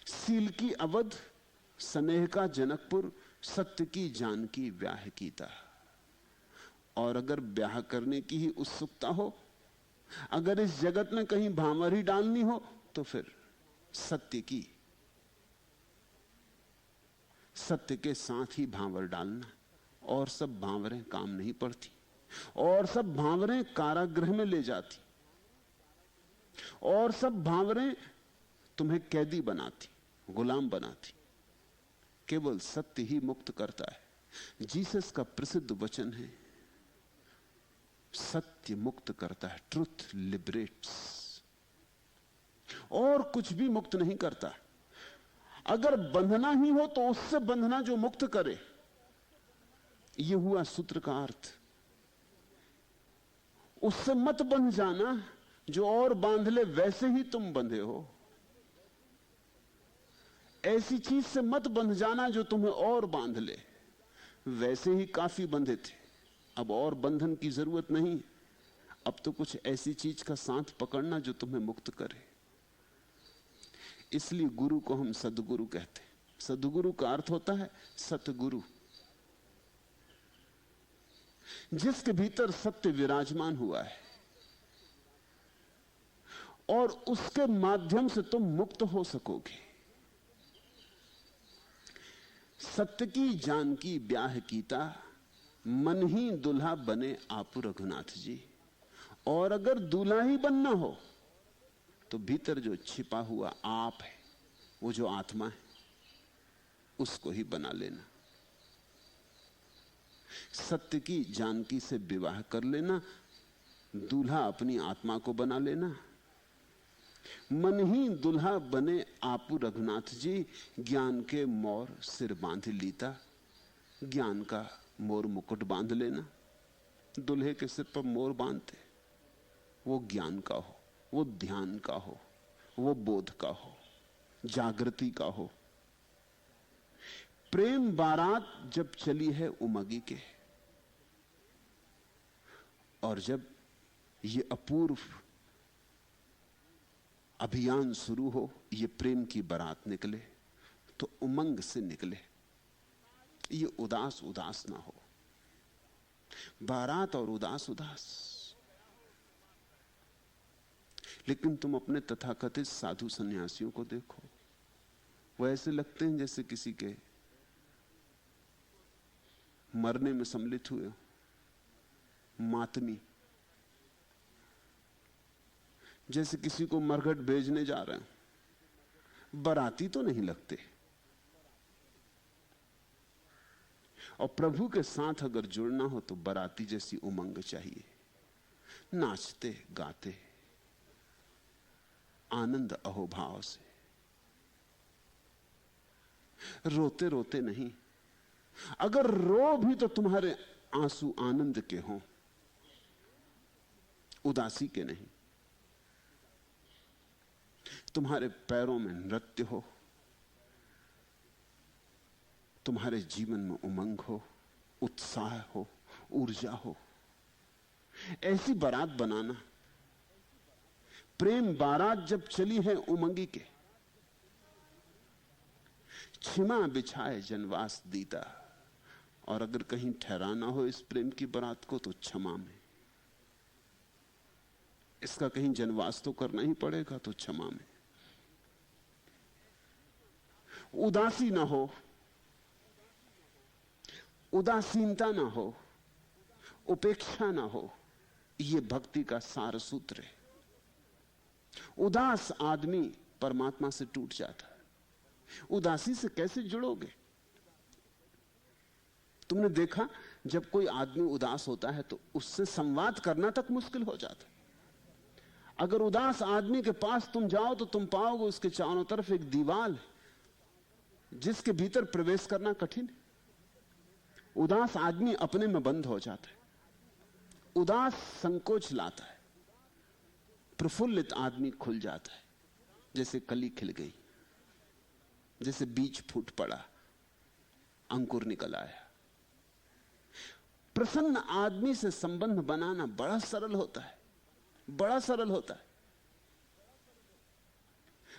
सील की अवध, स्नेह का जनकपुर, सत्य की जानकी ब्याह कीता। और अगर ब्याह करने की ही उत्सुकता हो, अगर इस जगत में कहीं भांवर ही डालनी हो तो फिर सत्य की, सत्य के साथ ही भांवर डालना। और सब भांवरें काम नहीं पड़ती, और सब भांवरें कारागृह में ले जाती, और सब भांवरें तुम्हें कैदी बनाती, गुलाम बनाती। केवल सत्य ही मुक्त करता है। जीसस का प्रसिद्ध वचन है, सत्य मुक्त करता है, ट्रुथ लिबरेट्स। और कुछ भी मुक्त नहीं करता। अगर बंधना ही हो तो उससे बंधना जो मुक्त करे, यह हुआ सूत्र का अर्थ। उससे मत बंध जाना जो और बांध ले, वैसे ही तुम बंधे हो। ऐसी चीज से मत बंध जाना जो तुम्हें और बांध ले, वैसे ही काफी बंधे थे, अब और बंधन की जरूरत नहीं। अब तो कुछ ऐसी चीज का साथ पकड़ना जो तुम्हें मुक्त करे। इसलिए गुरु को हम सद्गुरु कहते हैं। सद्गुरु का अर्थ होता है सतगुरु, जिसके भीतर सत्य विराजमान हुआ है और उसके माध्यम से तुम मुक्त हो सकोगे। सत्य की जानकी ब्याह कीता, मन ही दुल्हा बने आपू रघुनाथ जी। और अगर दूल्हा ही बनना हो तो भीतर जो छिपा हुआ आप है, वो जो आत्मा है, उसको ही बना लेना। सत्य की जानकी से विवाह कर लेना, दूल्हा अपनी आत्मा को बना लेना। मन ही दुल्हा बने आपू रघुनाथ जी, ज्ञान के मोर सिर बांध लीता। ज्ञान का मोर मुकुट बांध लेना। दुल्हे के सिर पर मोर बांधते, वो ज्ञान का हो, वो ध्यान का हो, वो बोध का हो, जागृति का हो। प्रेम बारात जब चली है उमगी के, और जब ये अपूर्व अभियान शुरू हो, ये प्रेम की बारात निकले, तो उमंग से निकले। ये उदास उदास ना हो, बारात और उदास उदास। लेकिन तुम अपने तथाकथित साधु सन्यासियों को देखो, वो ऐसे लगते हैं जैसे किसी के मरने में सम्मिलित हुए, मातमी, जैसे किसी को मरघट भेजने जा रहे हैं। बराती तो नहीं लगते। और प्रभु के साथ अगर जुड़ना हो तो बराती जैसी उमंग चाहिए, नाचते गाते, आनंद अहोभाव से, रोते रोते नहीं। अगर रो भी तो तुम्हारे आंसू आनंद के हों, उदासी के नहीं। तुम्हारे पैरों में नृत्य हो, तुम्हारे जीवन में उमंग हो, उत्साह हो, ऊर्जा हो। ऐसी बारात बनाना। प्रेम बारात जब चली है उमंगी के, क्षमा बिछाए जनवास दीता। और अगर कहीं ठहराना हो इस प्रेम की बारात को तो क्षमा में। इसका कहीं जनवास तो करना ही पड़ेगा, तो क्षमा में। उदासी ना हो, उदासीनता ना हो, उपेक्षा ना हो, यह भक्ति का सार सूत्र है। उदास आदमी परमात्मा से टूट जाता है। उदासी से कैसे जुड़ोगे? तुमने देखा, जब कोई आदमी उदास होता है तो उससे संवाद करना तक मुश्किल हो जाता है। अगर उदास आदमी के पास तुम जाओ तो तुम पाओगे उसके चारों तरफ एक दीवार है जिसके भीतर प्रवेश करना कठिन है। उदास आदमी अपने में बंद हो जाता है। उदास संकोच लाता है। प्रफुल्लित आदमी खुल जाता है, जैसे कली खिल गई, जैसे बीज फूट पड़ा, अंकुर निकल आया। प्रसन्न आदमी से संबंध बनाना बड़ा सरल होता है, बड़ा सरल होता है।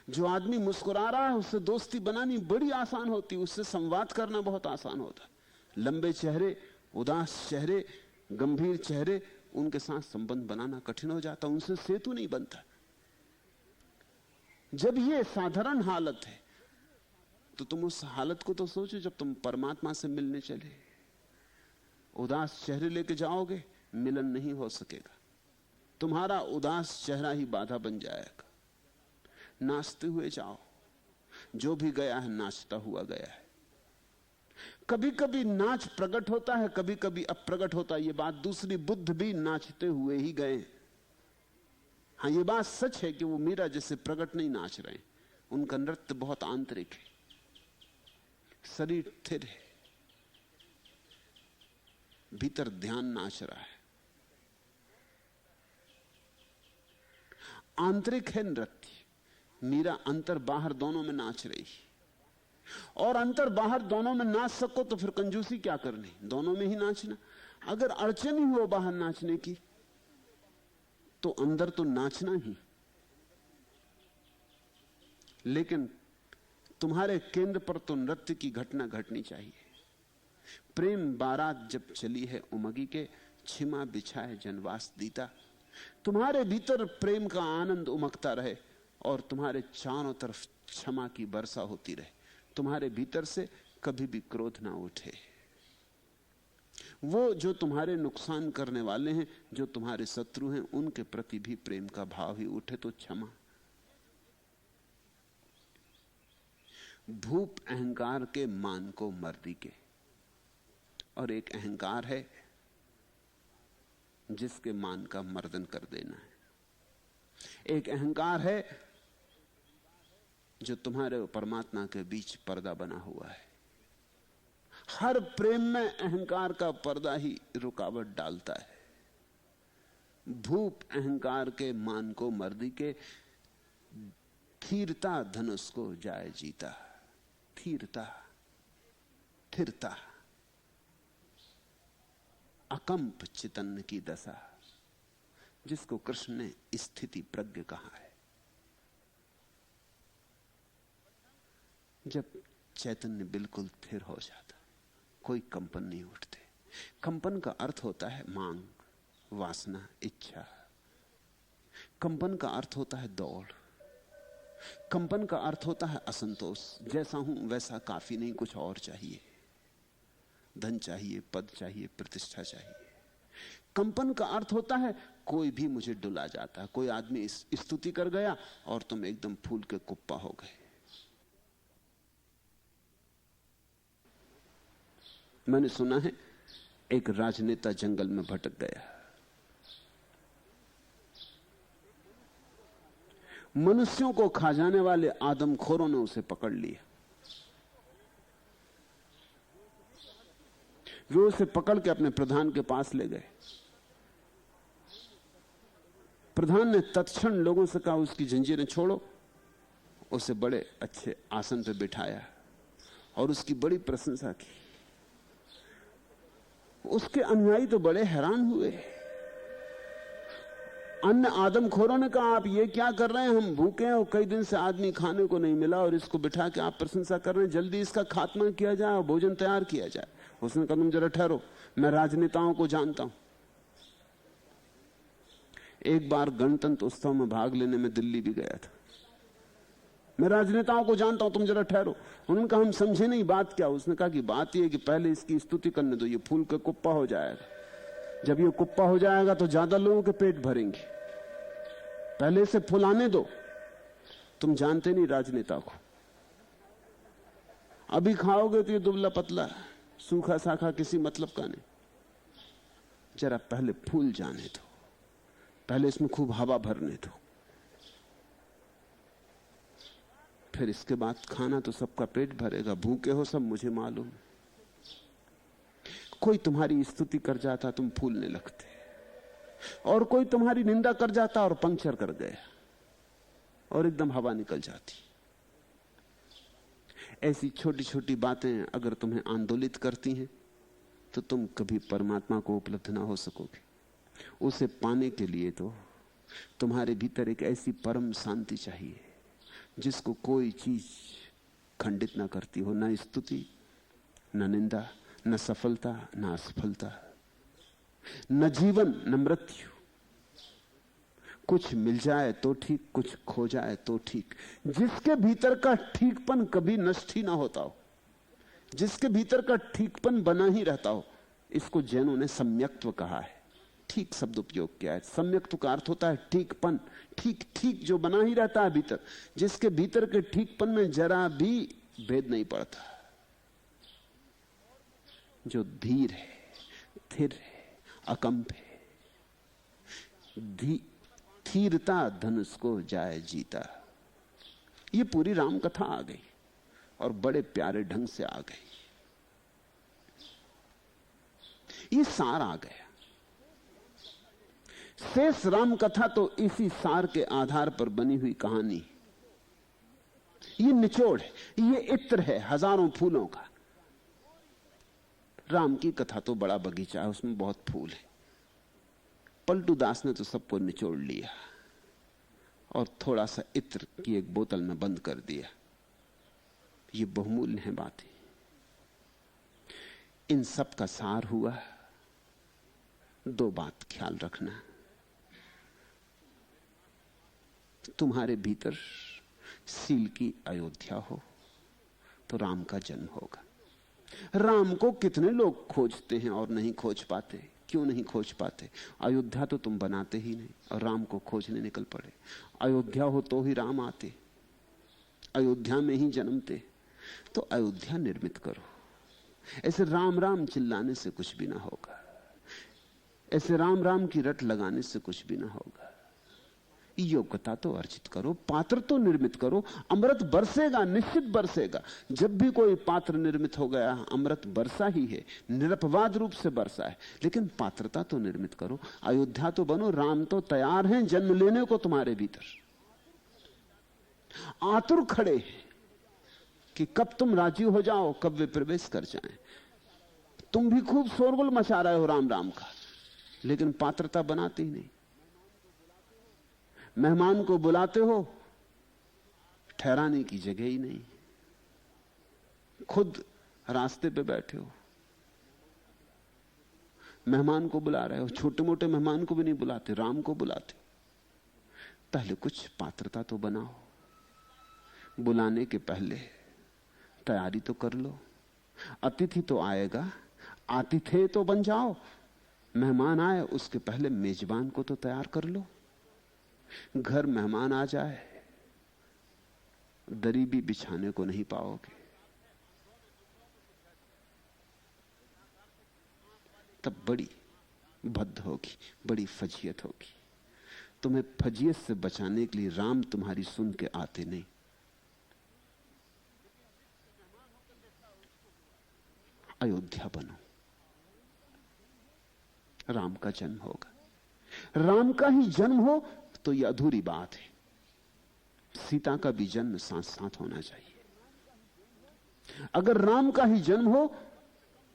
जो आदमी मुस्कुरा रहा है उससे दोस्ती बनानी बड़ी आसान होती है, उससे संवाद करना बहुत आसान होता है। लंबे चेहरे, उदास चेहरे, गंभीर चेहरे, उनके साथ संबंध बनाना कठिन हो जाता, उनसे सेतु नहीं बनता। जब ये साधारण हालत है तो तुम उस हालत को तो सोचो जब तुम परमात्मा से मिलने चले। उदास चेहरे लेके जाओगे, मिलन नहीं हो सकेगा। तुम्हारा उदास चेहरा ही बाधा बन जाएगा। नाचते हुए जाओ, जो भी गया है नाचता हुआ गया है। कभी कभी नाच प्रकट होता है, कभी कभी अप्रगट होता है, ये बात दूसरी। बुद्ध भी नाचते हुए ही गए। हां, ये बात सच है कि वो मीरा जैसे प्रकट नहीं नाच रहे, उनका नृत्य बहुत आंतरिक है, शरीर स्थिर है, भीतर ध्यान नाच रहा है, आंतरिक है नृत्य। मीरा अंतर बाहर दोनों में नाच रही। और अंतर बाहर दोनों में नाच सको तो फिर कंजूसी क्या करनी, दोनों में ही नाचना। अगर अड़चन ही हो बाहर नाचने की तो अंदर तो नाचना ही। लेकिन तुम्हारे केंद्र पर तो नृत्य की घटना घटनी चाहिए। प्रेम बारात जब चली है उमगी के, क्षमा बिछाए जनवास दीता। तुम्हारे भीतर प्रेम का आनंद उमकता रहे और तुम्हारे चारों तरफ क्षमा की वर्षा होती रहे। तुम्हारे भीतर से कभी भी क्रोध ना उठे। वो जो तुम्हारे नुकसान करने वाले हैं, जो तुम्हारे शत्रु हैं, उनके प्रति भी प्रेम का भाव ही उठे तो क्षमा। भूप अहंकार के मान को मर्दी के। और एक अहंकार है जिसके मान का मर्दन कर देना है। एक अहंकार है जो तुम्हारे और परमात्मा के बीच पर्दा बना हुआ है। हर प्रेम में अहंकार का पर्दा ही रुकावट डालता है। भूप अहंकार के मान को मर्दी के, थीरता धनुष को जाए जीता। थीरता, थिरता, अकंप चितन की दशा, जिसको कृष्ण ने स्थिति प्रज्ञ कहा है। जब चैतन्य बिल्कुल स्थिर हो जाता, कोई कंपन नहीं उठते। कंपन का अर्थ होता है मांग, वासना, इच्छा। कंपन का अर्थ होता है दौड़। कंपन का अर्थ होता है असंतोष, जैसा हूं वैसा काफी नहीं, कुछ और चाहिए, धन चाहिए, पद चाहिए, प्रतिष्ठा चाहिए। कंपन का अर्थ होता है कोई भी मुझे डुला जाता है। कोई आदमी स्तुति कर गया और तुम एकदम फूल के कुप्पा हो गए। मैंने सुना है एक राजनेता जंगल में भटक गया, मनुष्यों को खा जाने वाले आदमखोरों ने उसे पकड़ लिया। वे उसे पकड़ के अपने प्रधान के पास ले गए। प्रधान ने तत्क्षण लोगों से कहा उसकी जंजीरें छोड़ो। उसे बड़े अच्छे आसन पर बिठाया और उसकी बड़ी प्रशंसा की। उसके अनुयायी तो बड़े हैरान हुए। अन्य आदमखोरों ने कहा आप ये क्या कर रहे हैं, हम भूखे हैं और कई दिन से आदमी खाने को नहीं मिला और इसको बिठा के आप प्रशंसा कर रहे हैं, जल्दी इसका खात्मा किया जाए और भोजन तैयार किया जाए। उसने कहा तुम जरा ठहरो, मैं राजनेताओं को जानता हूं। एक बार गणतंत्र उत्सव में भाग लेने में दिल्ली भी गया था। मैं राजनेताओं को जानता हूं, तुम जरा ठहरो। उन्होंने कहा हम समझे नहीं बात क्या। उसने कहा कि बात यह कि पहले इसकी स्तुति करने दो, ये फूल का कुप्पा हो जाएगा। जब ये कुप्पा हो जाएगा तो ज्यादा लोगों के पेट भरेंगे, पहले इसे फुलाने दो। तुम जानते नहीं राजनेता को, अभी खाओगे तो ये दुबला पतला सूखा साखा किसी मतलब का नहीं। जरा पहले फूल जाने दो, पहले इसमें खूब हवा भरने दो, फिर इसके बाद खाना तो सबका पेट भरेगा। भूखे हो सब, मुझे मालूम। कोई तुम्हारी स्तुति कर जाता तुम फूलने लगते, और कोई तुम्हारी निंदा कर जाता और पंक्चर कर गया और एकदम हवा निकल जाती। ऐसी छोटी छोटी बातें अगर तुम्हें आंदोलित करती हैं तो तुम कभी परमात्मा को उपलब्ध ना हो सकोगे। उसे पाने के लिए तो तुम्हारे भीतर एक ऐसी परम शांति चाहिए जिसको कोई चीज खंडित ना करती हो, ना स्तुति, ना निंदा, न सफलता, न असफलता, न जीवन, न मृत्यु। कुछ मिल जाए तो ठीक, कुछ खो जाए तो ठीक। जिसके भीतर का ठीकपन कभी नष्ट ही ना होता हो, जिसके भीतर का ठीकपन बना ही रहता हो, इसको जैनों ने सम्यक्त्व कहा है। ठीक शब्द उपयोग किया है। सम्यक्त्व का अर्थ होता है ठीकपन, ठीक ठीक जो बना ही रहता है भीतर, जिसके भीतर के ठीकपन में जरा भी भेद नहीं पड़ता, जो धीर है, स्थिर है, अकंप है। धीरता धनुष को जाए जीता। ये पूरी राम कथा आ गई और बड़े प्यारे ढंग से आ गई। ये सार आ गया। शेष राम कथा तो इसी सार के आधार पर बनी हुई कहानी। ये निचोड़ है, ये इत्र है हजारों फूलों का। राम की कथा तो बड़ा बगीचा है, उसमें बहुत फूल है। पलटू दास ने तो सबको निचोड़ लिया और थोड़ा सा इत्र की एक बोतल में बंद कर दिया। ये बहुमूल्य है बातें। इन सब का सार हुआ दो बात ख्याल रखना। तुम्हारे भीतर सील की अयोध्या हो तो राम का जन्म होगा। राम को कितने लोग खोजते हैं और नहीं खोज पाते। क्यों नहीं खोज पाते? अयोध्या तो तुम बनाते ही नहीं और राम को खोजने निकल पड़े। अयोध्या हो तो ही राम आते, अयोध्या में ही जन्मते। तो अयोध्या निर्मित करो। ऐसे राम राम चिल्लाने से कुछ भी ना होगा, ऐसे राम राम की रट लगाने से कुछ भी ना होगा। योग्यता तो अर्जित करो, पात्र तो निर्मित करो। अमृत बरसेगा, निश्चित बरसेगा। जब भी कोई पात्र निर्मित हो गया, अमृत बरसा ही है, निरपवाद रूप से बरसा है। लेकिन पात्रता तो निर्मित करो, अयोध्या तो बनो। राम तो तैयार हैं जन्म लेने को तुम्हारे भीतर, आतुर खड़े हैं कि कब तुम राजी हो जाओ, कब वे प्रवेश कर जाएं। तुम भी खूब शोरगुल मचा रहे हो राम राम का, लेकिन पात्रता बनाते ही नहीं। मेहमान को बुलाते हो, ठहराने की जगह ही नहीं। खुद रास्ते पे बैठे हो, मेहमान को बुला रहे हो, छोटे मोटे मेहमान को भी नहीं बुलाते, राम को बुलाते हो। पहले कुछ पात्रता तो बनाओ, बुलाने के पहले तैयारी तो कर लो। अतिथि तो आएगा, आतिथ्य तो बन जाओ। मेहमान आए उसके पहले मेजबान को तो तैयार कर लो। घर मेहमान आ जाए, दरी भी बिछाने को नहीं पाओगे। तब बड़ी भद्द होगी, बड़ी फजीयत होगी। तुम्हें फजीयत से बचाने के लिए राम तुम्हारी सुन के आते नहीं। अयोध्या बनो, राम का जन्म होगा। राम का ही जन्म हो तो यह अधूरी बात है। सीता का भी जन्म साथ साथ होना चाहिए। अगर राम का ही जन्म हो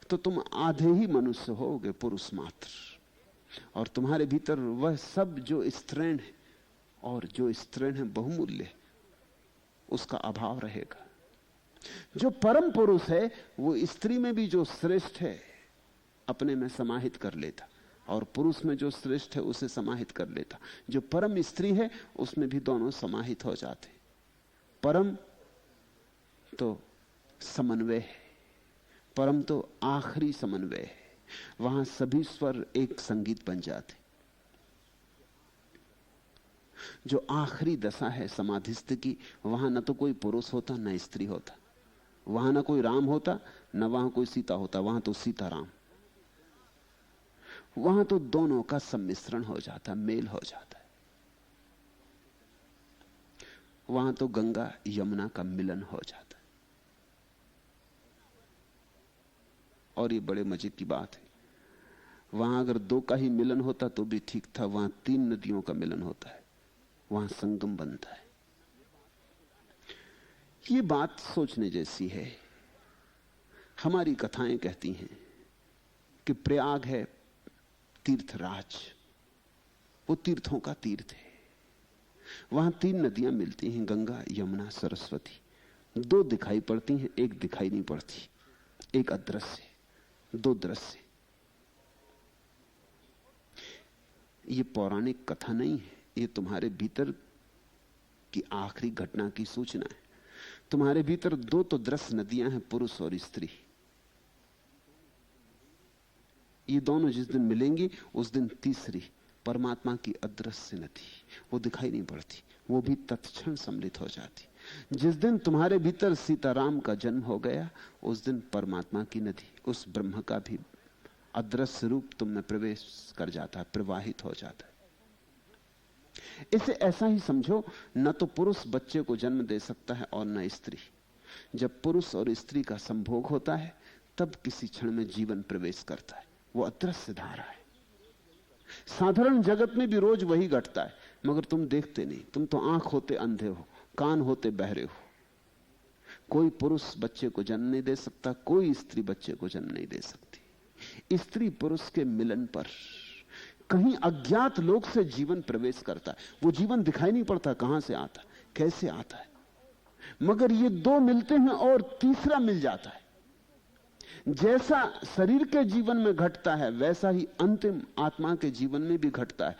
तो तुम आधे ही मनुष्य होगे, पुरुष मात्र, और तुम्हारे भीतर वह सब जो स्त्रीण है, और जो स्त्रीण है बहुमूल्य, उसका अभाव रहेगा। जो परम पुरुष है वो स्त्री में भी जो श्रेष्ठ है अपने में समाहित कर लेता, और पुरुष में जो श्रेष्ठ है उसे समाहित कर लेता। जो परम स्त्री है उसमें भी दोनों समाहित हो जाते। परम तो समन्वय है, परम तो आखिरी समन्वय है। वहां सभी स्वर एक संगीत बन जाते। जो आखिरी दशा है समाधिस्थ की, वहां न तो कोई पुरुष होता न स्त्री होता, वहां ना कोई राम होता न वहां कोई सीता होता, वहां तो सीता राम। वहां तो दोनों का सम्मिश्रण हो जाता, मेल हो जाता है। वहां तो गंगा यमुना का मिलन हो जाता है। और ये बड़े मजे की बात है, वहां अगर दो का ही मिलन होता तो भी ठीक था, वहां 3 नदियों का मिलन होता है, वहां संगम बनता है। ये बात सोचने जैसी है। हमारी कथाएं कहती हैं कि प्रयाग है तीर्थराज, वो तीर्थों का तीर्थ है। वहां 3 नदियां मिलती हैं, गंगा यमुना सरस्वती। 2 दिखाई पड़ती हैं, एक दिखाई नहीं पड़ती, एक अदृश्य, 2 दृश्य। ये पौराणिक कथा नहीं है, ये तुम्हारे भीतर की आखिरी घटना की सूचना है। तुम्हारे भीतर 2 तो दृश्य नदियां हैं, पुरुष और स्त्री। ये दोनों जिस दिन मिलेंगी उस दिन तीसरी परमात्मा की अदृश्य नदी, वो दिखाई नहीं पड़ती, वो भी तत्क्षण सम्मिलित हो जाती। जिस दिन तुम्हारे भीतर सीताराम का जन्म हो गया उस दिन परमात्मा की नदी, उस ब्रह्म का भी अदृश्य रूप तुम में प्रवेश कर जाता है, प्रवाहित हो जाता है। इसे ऐसा ही समझो, न तो पुरुष बच्चे को जन्म दे सकता है और न स्त्री। जब पुरुष और स्त्री का संभोग होता है तब किसी क्षण में जीवन प्रवेश करता है, वो अदृश्य धारा है। साधारण जगत में भी रोज वही घटता है, मगर तुम देखते नहीं। तुम तो आंख होते अंधे हो, कान होते बहरे हो। कोई पुरुष बच्चे को जन्म नहीं दे सकता, कोई स्त्री बच्चे को जन्म नहीं दे सकती। स्त्री पुरुष के मिलन पर कहीं अज्ञात लोक से जीवन प्रवेश करता है। वो जीवन दिखाई नहीं पड़ता कहां से आता, कैसे आता है, मगर ये 2 मिलते हैं और तीसरा मिल जाता है। जैसा शरीर के जीवन में घटता है वैसा ही अंतिम आत्मा के जीवन में भी घटता है।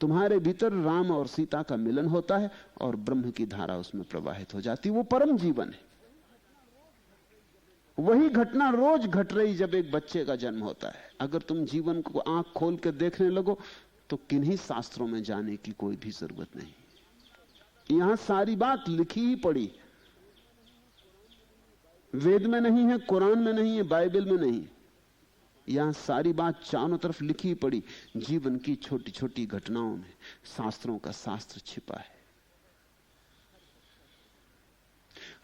तुम्हारे भीतर राम और सीता का मिलन होता है और ब्रह्म की धारा उसमें प्रवाहित हो जाती, वो परम जीवन है। वही घटना रोज घट रही जब एक बच्चे का जन्म होता है। अगर तुम जीवन को आंख खोल के देखने लगो तो किन्हीं शास्त्रों में जाने की कोई भी जरूरत नहीं। यहां सारी बात लिखी ही पड़ी, वेद में नहीं है, कुरान में नहीं है, बाइबल में नहीं। यहां सारी बात चारों तरफ लिखी पड़ी। जीवन की छोटी छोटी घटनाओं में शास्त्रों का शास्त्र छिपा है।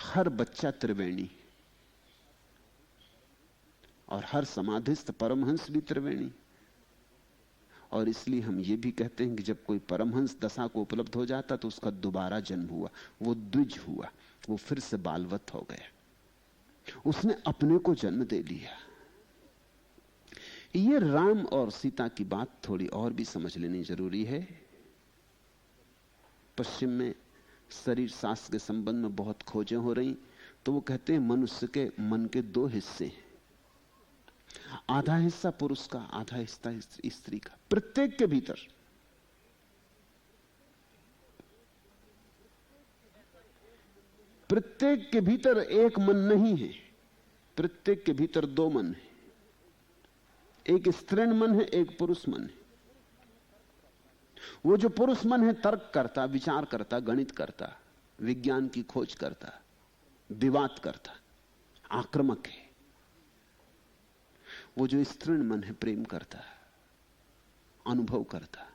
हर बच्चा त्रिवेणी और हर समाधिस्थ परमहंस भी त्रिवेणी। और इसलिए हम ये भी कहते हैं कि जब कोई परमहंस दशा को उपलब्ध हो जाता तो उसका दोबारा जन्म हुआ, वो द्विज हुआ, वो फिर से बालवत हो गया, उसने अपने को जन्म दे लिया। ये राम और सीता की बात थोड़ी और भी समझ लेनी जरूरी है। पश्चिम में शरीर शास्त्र के संबंध में बहुत खोजें हो रही, तो वो कहते हैं मनुष्य के मन के दो हिस्से हैं, आधा हिस्सा पुरुष का, आधा हिस्सा स्त्री का, प्रत्येक के भीतर। प्रत्येक के भीतर एक मन नहीं है, प्रत्येक के भीतर दो मन है, एक स्त्रीण मन है, एक पुरुष मन है। वो जो पुरुष मन है तर्क करता, विचार करता, गणित करता, विज्ञान की खोज करता, विवाद करता, आक्रामक है। वो जो स्त्रीण मन है प्रेम करता, अनुभव करता,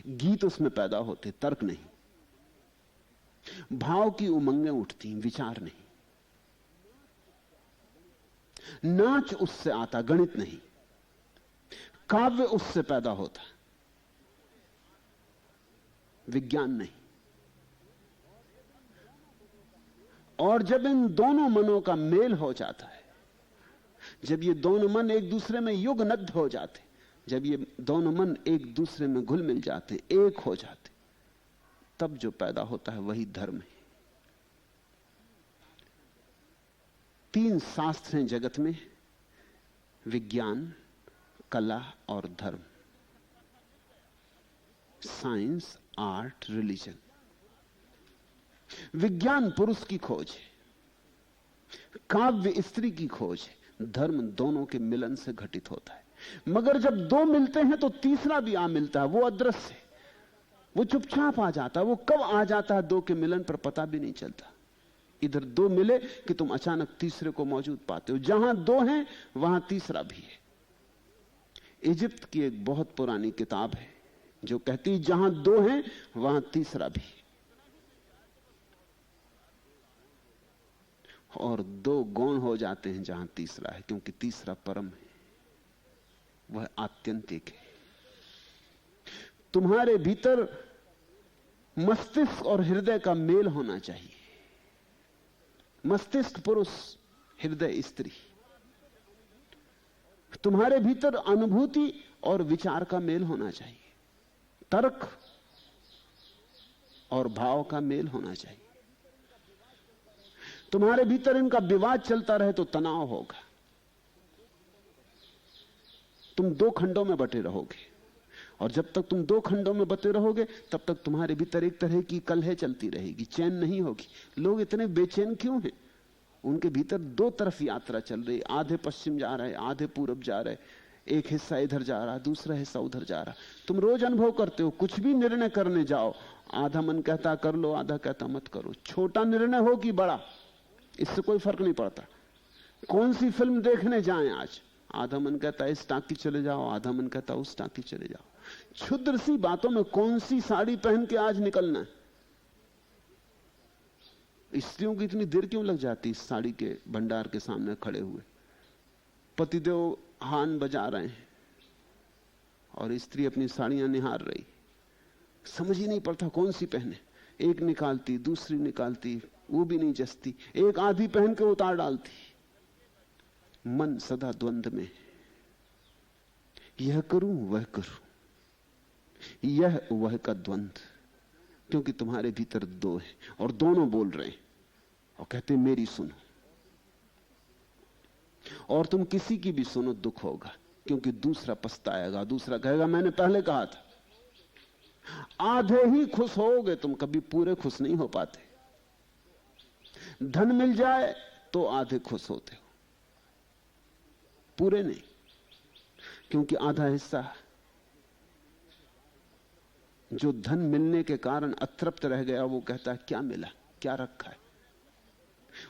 गीत उसमें पैदा होते, तर्क नहीं, भाव की उमंगें उठती, विचार नहीं, नाच उससे आता, गणित नहीं, काव्य उससे पैदा होता, विज्ञान नहीं। और जब इन दोनों मनों का मेल हो जाता है, जब ये दोनों मन एक दूसरे में युगनद्ध हो जाते, जब ये दोनों मन एक दूसरे में घुल मिल जाते, एक हो जाते, तब जो पैदा होता है वही धर्म है। तीन शास्त्र हैं जगत में, विज्ञान, कला और धर्म, साइंस, आर्ट, रिलीजन। विज्ञान पुरुष की खोज है, काव्य स्त्री की खोज है, धर्म दोनों के मिलन से घटित होता है। मगर जब दो मिलते हैं तो तीसरा भी आ मिलता है, वो अदृश्य है, वो चुपचाप आ जाता है। वो कब आ जाता है दो के मिलन पर पता भी नहीं चलता। इधर दो मिले कि तुम अचानक तीसरे को मौजूद पाते हो। जहां दो हैं वहां तीसरा भी है। इजिप्त की एक बहुत पुरानी किताब है जो कहती है जहां दो हैं वहां तीसरा भी है। और दो गौण हो जाते हैं जहां तीसरा है, क्योंकि तीसरा परम है, वह आत्यंतिक है। तुम्हारे भीतर मस्तिष्क और हृदय का मेल होना चाहिए। मस्तिष्क पुरुष, हृदय स्त्री। तुम्हारे भीतर अनुभूति और विचार का मेल होना चाहिए, तर्क और भाव का मेल होना चाहिए। तुम्हारे भीतर इनका विवाद चलता रहे तो तनाव होगा, तुम दो खंडों में बटे रहोगे। और जब तक तुम दो खंडों में बटे रहोगे तब तक तुम्हारे भीतर एक तरह की कलह चलती रहेगी, चैन नहीं होगी। लोग इतने बेचैन क्यों हैं? उनके भीतर दो तरफ यात्रा चल रही, आधे पश्चिम जा रहे, आधे पूरब जा रहे, एक हिस्सा इधर जा रहा, दूसरा हिस्सा उधर जा रहा। तुम रोज अनुभव करते हो, कुछ भी निर्णय करने जाओ, आधा मन कहता कर लो, आधा कहता मत करो। छोटा निर्णय हो कि बड़ा, इससे कोई फर्क नहीं पड़ता। कौन सी फिल्म देखने जाएं आज, आधा मन कहता इस टाँकी चले जाओ, आधा मन कहता उस टाँकी चले जाओ। क्षुद्र सी बातों में कौन सी साड़ी पहन के आज निकलना है, स्त्रियों की इतनी देर क्यों लग जाती इस साड़ी के भंडार के सामने खड़े हुए। पतिदेव हान बजा रहे हैं और स्त्री अपनी साड़ियां निहार रही, समझ ही नहीं पड़ता कौन सी पहने। एक निकालती, दूसरी निकालती, वो भी नहीं जचती, एक आधी पहन के उतार डालती। मन सदा द्वंद्व में, यह करूं वह करूं, यह वह का द्वंद्व। क्योंकि तुम्हारे भीतर दो है और दोनों बोल रहे हैं और कहते हैं मेरी सुनो। और तुम किसी की भी सुनो दुख होगा, क्योंकि दूसरा पछताएगा, दूसरा कहेगा मैंने पहले कहा था। आधे ही खुश होगे तुम, कभी पूरे खुश नहीं हो पाते। धन मिल जाए तो आधे खुश होते हो, पूरे नहीं, क्योंकि आधा हिस्सा जो धन मिलने के कारण अतृप्त रह गया वो कहता है क्या मिला, क्या रखा है।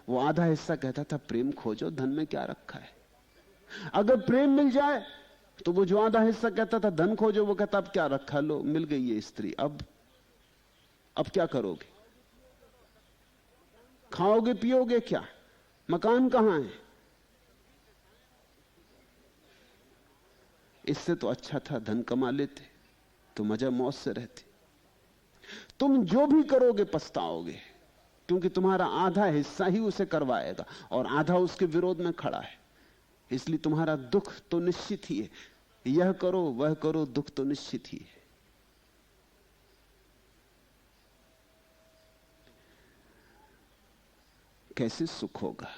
वो आधा हिस्सा कहता था प्रेम खोजो, धन में क्या रखा है। अगर प्रेम मिल जाए तो वो जो आधा हिस्सा कहता था धन खोजो, वो कहता अब क्या रखा, लो मिल गई ये स्त्री, अब क्या करोगे, खाओगे पियोगे क्या, मकान कहां है। इससे तो अच्छा था धन कमा लेते तो मजा मौज से रहती। तुम जो भी करोगे पछताओगे, क्योंकि तुम्हारा आधा हिस्सा ही उसे करवाएगा और आधा उसके विरोध में खड़ा है। इसलिए तुम्हारा दुख तो निश्चित ही है, यह करो वह करो, दुख तो निश्चित ही है। कैसे सुख होगा?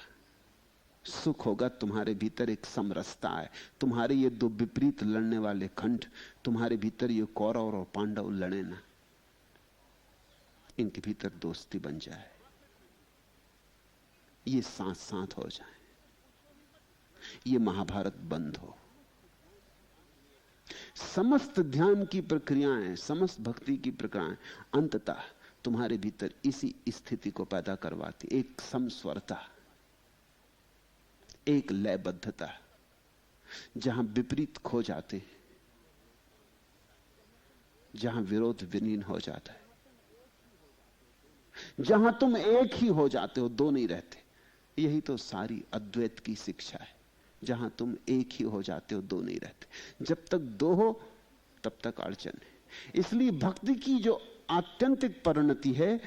सुख होगा तुम्हारे भीतर एक समरसता है। तुम्हारे ये दो विपरीत लड़ने वाले खंड, तुम्हारे भीतर ये कौरव और पांडव लड़े ना, इनके भीतर दोस्ती बन जाए, ये साथ साथ हो जाए, ये महाभारत बंद हो। समस्त ध्यान की प्रक्रियाएं, समस्त भक्ति की प्रक्रियाएं अंततः तुम्हारे भीतर इसी स्थिति को पैदा करवाती, एक समस्वरता, एक लयबद्धता, जहां विपरीत खो जाते, जहां विरोध विलीन हो जाता है, जहां तुम एक ही हो जाते हो, दो नहीं रहते। यही तो सारी अद्वैत की शिक्षा है, जहां तुम एक ही हो जाते हो, दो नहीं रहते। जब तक दो हो तब तक अड़चन है। इसलिए भक्ति की जो आत्यंतिक परिणति है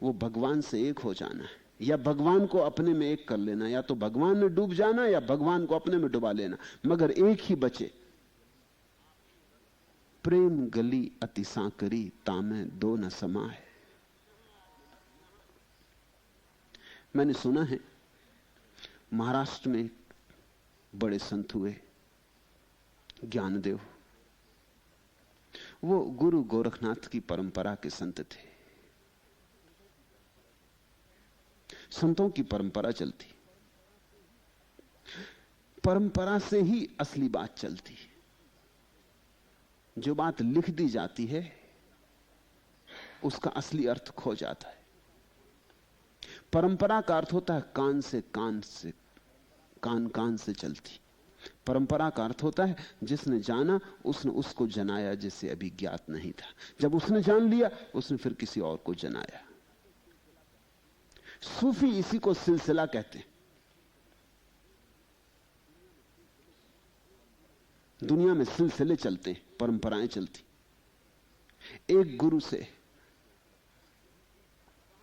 वो भगवान से एक हो जाना है, या भगवान को अपने में एक कर लेना, या तो भगवान में डूब जाना या भगवान को अपने में डुबा लेना, मगर एक ही बचे। प्रेम गली अति सांकरी, तामे दो न समाए। मैंने सुना है महाराष्ट्र में बड़े संत हुए ज्ञानदेव, वो गुरु गोरखनाथ की परंपरा के संत थे। संतों की परंपरा चलती, परंपरा से ही असली बात चलती। जो बात लिख दी जाती है उसका असली अर्थ खो जाता है। परंपरा का अर्थ होता है कान से कान से, कान कान से चलती। परंपरा का अर्थ होता है जिसने जाना उसने उसको जनाया जिसे अभी ज्ञात नहीं था। जब उसने जान लिया उसने फिर किसी और को जनाया। सूफी इसी को सिलसिला कहते हैं। दुनिया में सिलसिले चलते हैं, परंपराएं चलती। एक गुरु से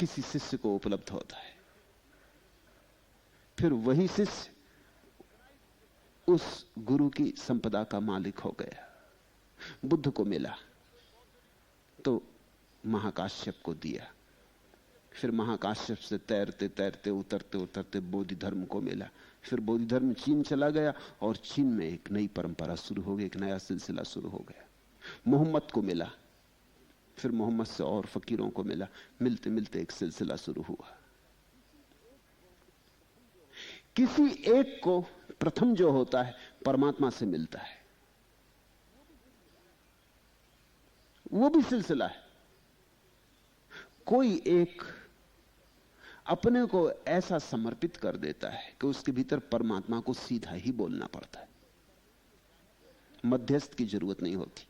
किसी शिष्य को उपलब्ध होता है, फिर वही शिष्य उस गुरु की संपदा का मालिक हो गया। बुद्ध को मिला तो महाकाश्यप को दिया, फिर महाकाश्यप से तैरते तैरते उतरते उतरते बोधि धर्म को मिला, फिर बोधि धर्म चीन चला गया और चीन में एक नई परंपरा शुरू हो गई, एक नया सिलसिला शुरू हो गया। मोहम्मद को मिला, फिर मोहम्मद से और फकीरों को मिला, मिलते मिलते एक सिलसिला शुरू हुआ। किसी एक को प्रथम जो होता है परमात्मा से मिलता है, वो भी सिलसिला है। कोई एक अपने को ऐसा समर्पित कर देता है कि उसके भीतर परमात्मा को सीधा ही बोलना पड़ता है, मध्यस्थ की जरूरत नहीं होती।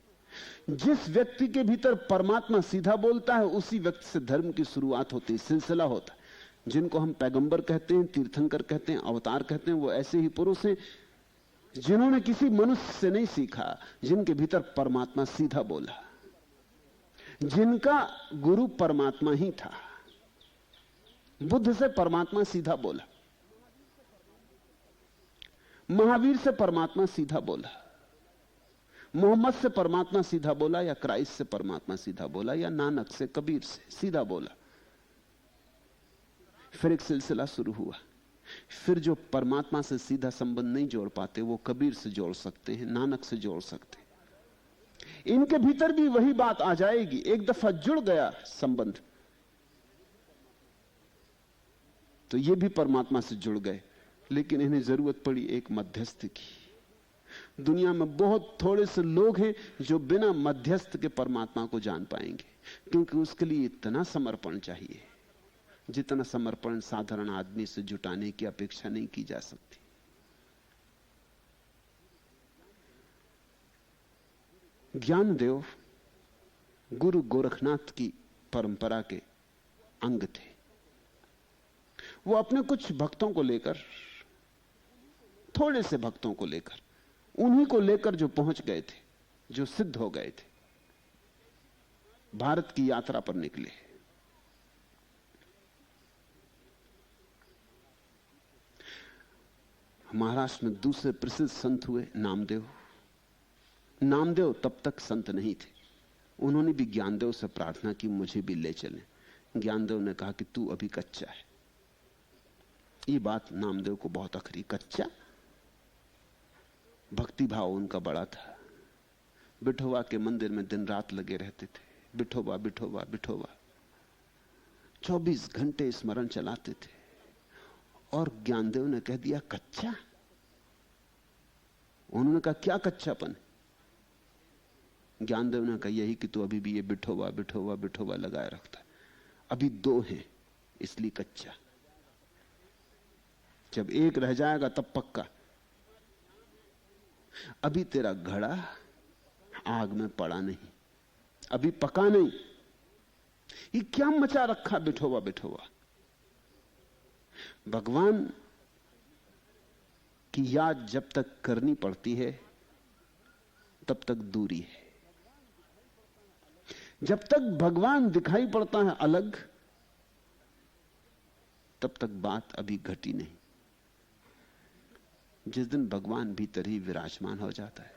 जिस व्यक्ति के भीतर परमात्मा सीधा बोलता है उसी व्यक्ति से धर्म की शुरुआत होती है, सिलसिला होता है। जिनको हम पैगंबर कहते हैं, तीर्थंकर कहते हैं, अवतार कहते हैं, वो ऐसे ही पुरुष हैं जिन्होंने किसी मनुष्य से नहीं सीखा, जिनके भीतर परमात्मा सीधा बोला, जिनका गुरु परमात्मा ही था। बुद्ध से परमात्मा सीधा बोला, महावीर से परमात्मा सीधा बोला, मोहम्मद से परमात्मा सीधा बोला, या क्राइस्ट से परमात्मा सीधा बोला, या नानक से, कबीर से सीधा बोला। फिर एक सिलसिला शुरू हुआ। फिर जो परमात्मा से सीधा संबंध नहीं जोड़ पाते वो कबीर से जोड़ सकते हैं, नानक से जोड़ सकते हैं। इनके भीतर भी वही बात आ जाएगी। एक दफा जुड़ गया संबंध तो ये भी परमात्मा से जुड़ गए, लेकिन इन्हें जरूरत पड़ी एक मध्यस्थ की। दुनिया में बहुत थोड़े से लोग हैं जो बिना मध्यस्थ के परमात्मा को जान पाएंगे, क्योंकि उसके लिए इतना समर्पण चाहिए जितना समर्पण साधारण आदमी से जुटाने की अपेक्षा नहीं की जा सकती। ज्ञानदेव गुरु गोरखनाथ की परंपरा के अंग थे। वो अपने कुछ भक्तों को लेकर, थोड़े से भक्तों को लेकर, उन्हीं को लेकर जो पहुंच गए थे, जो सिद्ध हो गए थे, भारत की यात्रा पर निकले। महाराष्ट्र में दूसरे प्रसिद्ध संत हुए नामदेव। नामदेव तब तक संत नहीं थे। उन्होंने भी ज्ञानदेव से प्रार्थना की मुझे भी ले चलें। ज्ञानदेव ने कहा कि तू अभी कच्चा है, ये बात नामदेव को बहुत अखरी। कच्चा भक्ति भाव उनका बड़ा था। विठोबा के मंदिर में दिन रात लगे रहते थे, विठोबा विठोबा विठोबा, 24 घंटे स्मरण चलाते थे। और ज्ञानदेव ने कह दिया कच्चा। उन्होंने कहा क्या कच्चापन? ज्ञानदेव ने कहा यही कि तू अभी भी ये विठोबा विठोबा विठोबा लगाए रखता है। अभी 2 हैं इसलिए कच्चा, जब एक रह जाएगा तब पक्का। अभी तेरा घड़ा आग में पड़ा नहीं, अभी पका नहीं। ये क्या मचा रखा विठोबा विठोबा? भगवान की याद जब तक करनी पड़ती है तब तक दूरी है। जब तक भगवान दिखाई पड़ता है अलग, तब तक बात अभी घटी नहीं। जिस दिन भगवान भीतर ही विराजमान हो जाता है,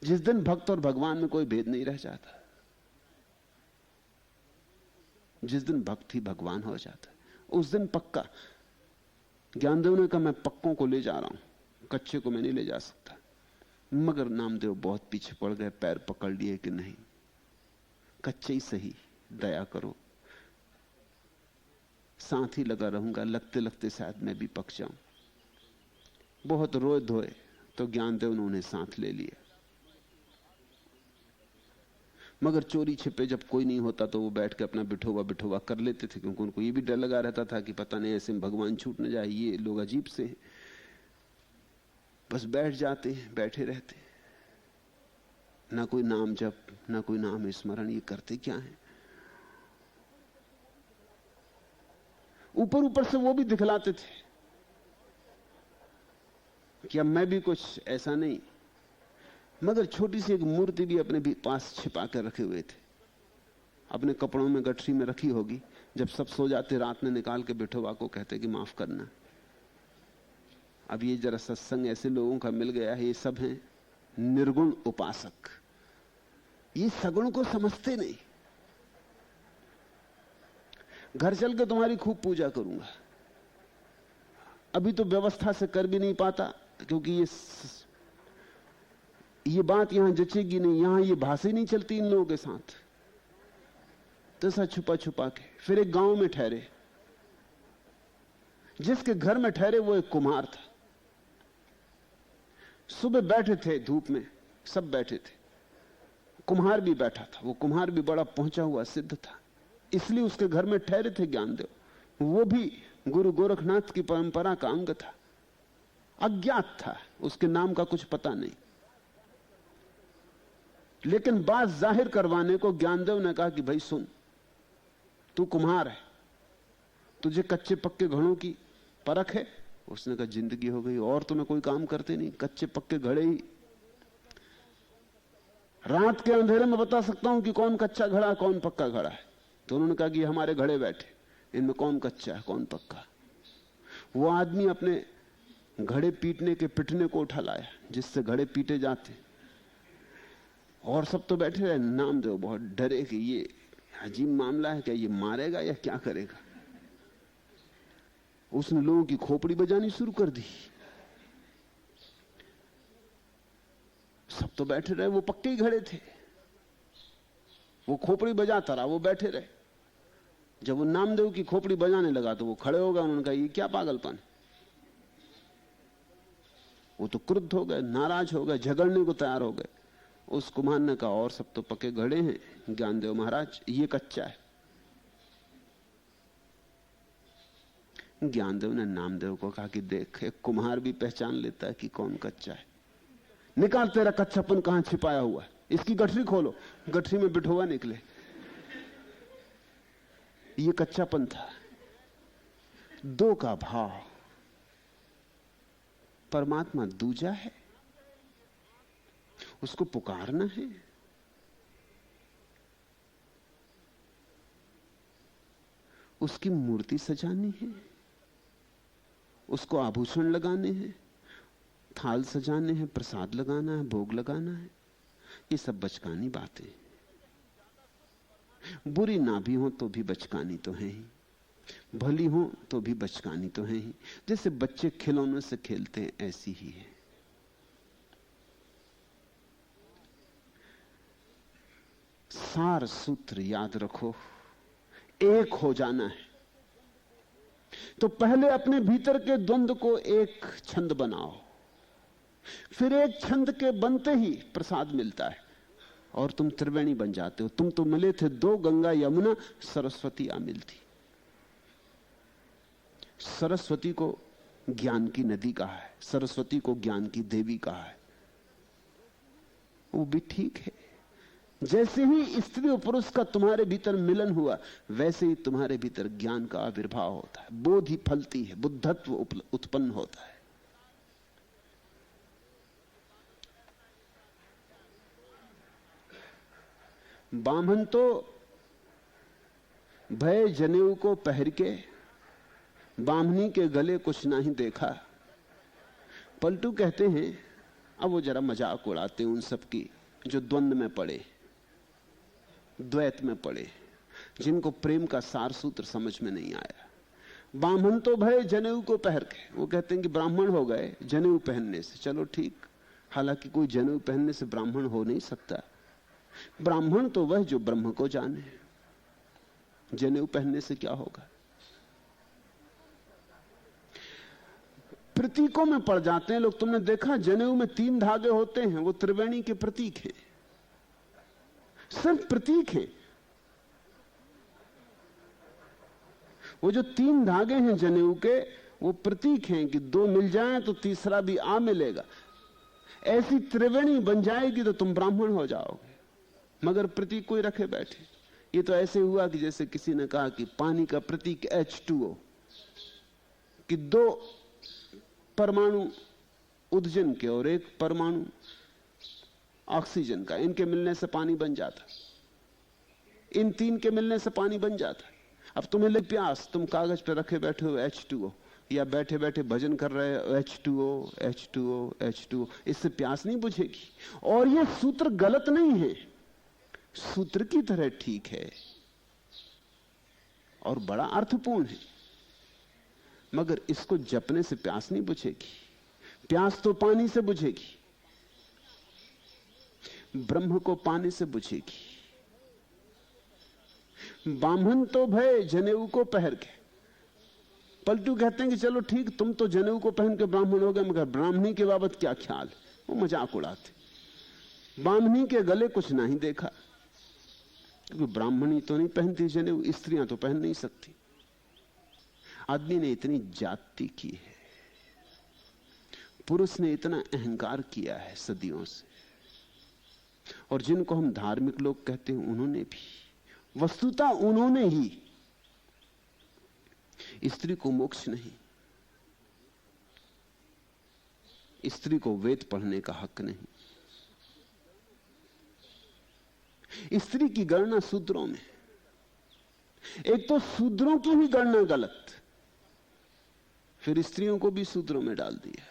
जिस दिन भक्त और भगवान में कोई भेद नहीं रह जाता, जिस दिन भक्त ही भगवान हो जाता है, उस दिन पक्का। ज्ञानदेव ने कहा मैं पक्कों को ले जा रहा हूं, कच्चे को मैं नहीं ले जा सकता। मगर नामदेव बहुत पीछे पड़ गए, पैर पकड़ लिए कि नहीं, कच्चे ही सही, दया करो, साथ ही लगा रहूंगा, लगते लगते शायद मैं भी पक जाऊं। बहुत रोए धोए तो ज्ञानदेव ने उन्हें साथ ले लिया। मगर चोरी छिपे जब कोई नहीं होता तो वो बैठ के अपना बिठोवा बिठोवा कर लेते थे, क्योंकि उनको ये भी डर लगा रहता था कि पता नहीं ऐसे में भगवान छूट न जाए, ये लोग अजीब से हैं। बस बैठ जाते, बैठे रहते, ना कोई नाम जप, ना कोई नाम स्मरण, ये करते क्या है? ऊपर ऊपर से वो भी दिखलाते थे कि अब मैं भी कुछ ऐसा नहीं, मगर छोटी सी एक मूर्ति भी अपने भी पास छिपा कर रखे हुए थे, अपने कपड़ों में गठरी में रखी होगी। जब सब सो जाते रात में निकाल के बिठोबा को कहते कि माफ करना, अब ये जरा सत्संग ऐसे लोगों का मिल गया है, ये सब हैं निर्गुण उपासक, ये सगुण को समझते नहीं। घर चल के तुम्हारी खूब पूजा करूंगा, अभी तो व्यवस्था से कर भी नहीं पाता, क्योंकि ये बात यहां जचेगी नहीं, यहां ये भाषा ही नहीं चलती इन लोगों के साथ। तो ऐसा छुपा छुपा के फिर एक गांव में ठहरे। जिसके घर में ठहरे वो एक कुम्हार था। सुबह बैठे थे धूप में, सब बैठे थे, कुम्हार भी बैठा था। वो कुम्हार भी बड़ा पहुंचा हुआ सिद्ध था, इसलिए उसके घर में ठहरे थे ज्ञानदेव। वो भी गुरु गोरखनाथ की परंपरा का अंग था, अज्ञात था, उसके नाम का कुछ पता नहीं। लेकिन बात जाहिर करवाने को ज्ञानदेव ने कहा कि भाई सुन, तू कुम्हार है, तुझे कच्चे पक्के घड़ों की परख है? उसने कहा जिंदगी हो गई, और तो मैं कोई काम करते नहीं, कच्चे पक्के घड़े ही। रात के अंधेरे में बता सकता हूं कि कौन कच्चा घड़ा कौन पक्का घड़ा है। तो उन्होंने कहा कि हमारे घड़े बैठे, इनमें कौन कच्चा है कौन पक्का। वो आदमी अपने घड़े पीटने के पिटने को उठा लाया जिससे घड़े पीटे जाते, और सब तो बैठे रहे। नामदेव बहुत डरे कि ये अजीब मामला है, क्या ये मारेगा या क्या करेगा। उसने लोगों की खोपड़ी बजानी शुरू कर दी। सब तो बैठे रहे, वो पक्के ही घड़े थे, वो खोपड़ी बजाता रहा, वो बैठे रहे। जब वो नामदेव की खोपड़ी बजाने लगा तो वो खड़े हो गए। उन्होंने कहा ये क्या पागलपन। वो तो क्रुद्ध हो गए, नाराज हो गए, झगड़ने को तैयार हो गए। उस कुम्हार ने कहा और सब तो पक्के घड़े हैं ज्ञानदेव महाराज, ये कच्चा है। ज्ञानदेव ने नामदेव को कहा कि देख, एक कुम्हार भी पहचान लेता है कि कौन कच्चा है। निकाल तेरा कच्चापन कहां छिपाया हुआ है, इसकी गठरी खोलो। गठरी में बिठोवा निकले, ये कच्चापन था। दो का भाव, परमात्मा दूजा है, उसको पुकारना है। उसकी मूर्ति सजानी है, उसको आभूषण लगाने हैं, थाल सजाने हैं, प्रसाद लगाना है, भोग लगाना है। ये सब बचकानी बातें, बुरी ना भी हो तो भी बचकानी तो है ही। भली हो तो भी बचकानी तो है ही। जैसे बच्चे खिलौनों से खेलते हैं ऐसी ही है। सार सूत्र याद रखो, एक हो जाना है। तो पहले अपने भीतर के द्वंद्व को एक छंद बनाओ, फिर एक छंद के बनते ही प्रसाद मिलता है और तुम त्रिवेणी बन जाते हो। तुम तो मिले थे दो, गंगा यमुना सरस्वती आ मिलती। सरस्वती को ज्ञान की नदी कहा है, सरस्वती को ज्ञान की देवी कहा है। वो भी ठीक है। जैसे ही स्त्री और पुरुष का तुम्हारे भीतर मिलन हुआ, वैसे ही तुम्हारे भीतर ज्ञान का आविर्भाव होता है, बोधि फलती है, बुद्धत्व उत्पन्न होता है। बामन तो भय जनेऊ को पहर के, बामनी के गले कुछ नहीं देखा। पलटू कहते हैं, अब वो जरा मजाक उड़ाते हैं उन सब की जो द्वंद्व में पड़े, द्वैत में पड़े, जिनको प्रेम का सार सूत्र समझ में नहीं आया। ब्राह्मण तो भय जनेऊ को पहन के, वो कहते हैं कि ब्राह्मण हो गए जनेऊ पहनने से। चलो ठीक, हालांकि कोई जनेऊ पहनने से ब्राह्मण हो नहीं सकता। ब्राह्मण तो वह जो ब्रह्म को जाने, जनेऊ पहनने से क्या होगा। प्रतीकों में पड़ जाते हैं लोग। तुमने देखा जनेऊ में 3 धागे होते हैं, वो त्रिवेणी के प्रतीक हैं, सिर्फ प्रतीक हैं। वो जो 3 धागे हैं जनेऊ के, वो प्रतीक हैं कि 2 मिल जाएं तो तीसरा भी आ मिलेगा। ऐसी त्रिवेणी बन जाएगी तो तुम ब्राह्मण हो जाओगे, मगर प्रतीक कोई रखे बैठे। ये तो ऐसे हुआ कि जैसे किसी ने कहा कि पानी का प्रतीक H2O, कि 2 परमाणु उदजन के और 1 परमाणु ऑक्सीजन का, इनके मिलने से पानी बन जाता, इन 3 के मिलने से पानी बन जाता। अब तुम्हें लग प्यास, तुम कागज पे रखे बैठे हो H2O, या बैठे बैठे भजन कर रहे हो H2O H2O H2O, इससे प्यास नहीं बुझेगी। और ये सूत्र गलत नहीं है, सूत्र की तरह ठीक है और बड़ा अर्थपूर्ण है, मगर इसको जपने से प्यास नहीं बुझेगी। प्यास तो पानी से बुझेगी, ब्रह्म को पाने से बुझेगी। बामन तो भय जनेऊ को पहन के। पलटू कहते हैं कि चलो ठीक, तुम तो जनेऊ को पहन के ब्राह्मण हो गए, मगर ब्राह्मणी के बाबत क्या ख्याल। वो मजाक उड़ाते। ब्राह्मणी के गले कुछ नहीं देखा, क्योंकि ब्राह्मणी तो नहीं पहनती जनेऊ, स्त्रियां तो पहन नहीं सकती। आदमी ने इतनी जाति की है, पुरुष ने इतना अहंकार किया है सदियों से, और जिनको हम धार्मिक लोग कहते हैं उन्होंने भी, वस्तुतः उन्होंने ही। स्त्री को मोक्ष नहीं, स्त्री को वेद पढ़ने का हक नहीं। स्त्री की गणना शूद्रों में, एक तो शूद्रों की ही गणना गलत, फिर स्त्रियों को भी शूद्रों में डाल दिया।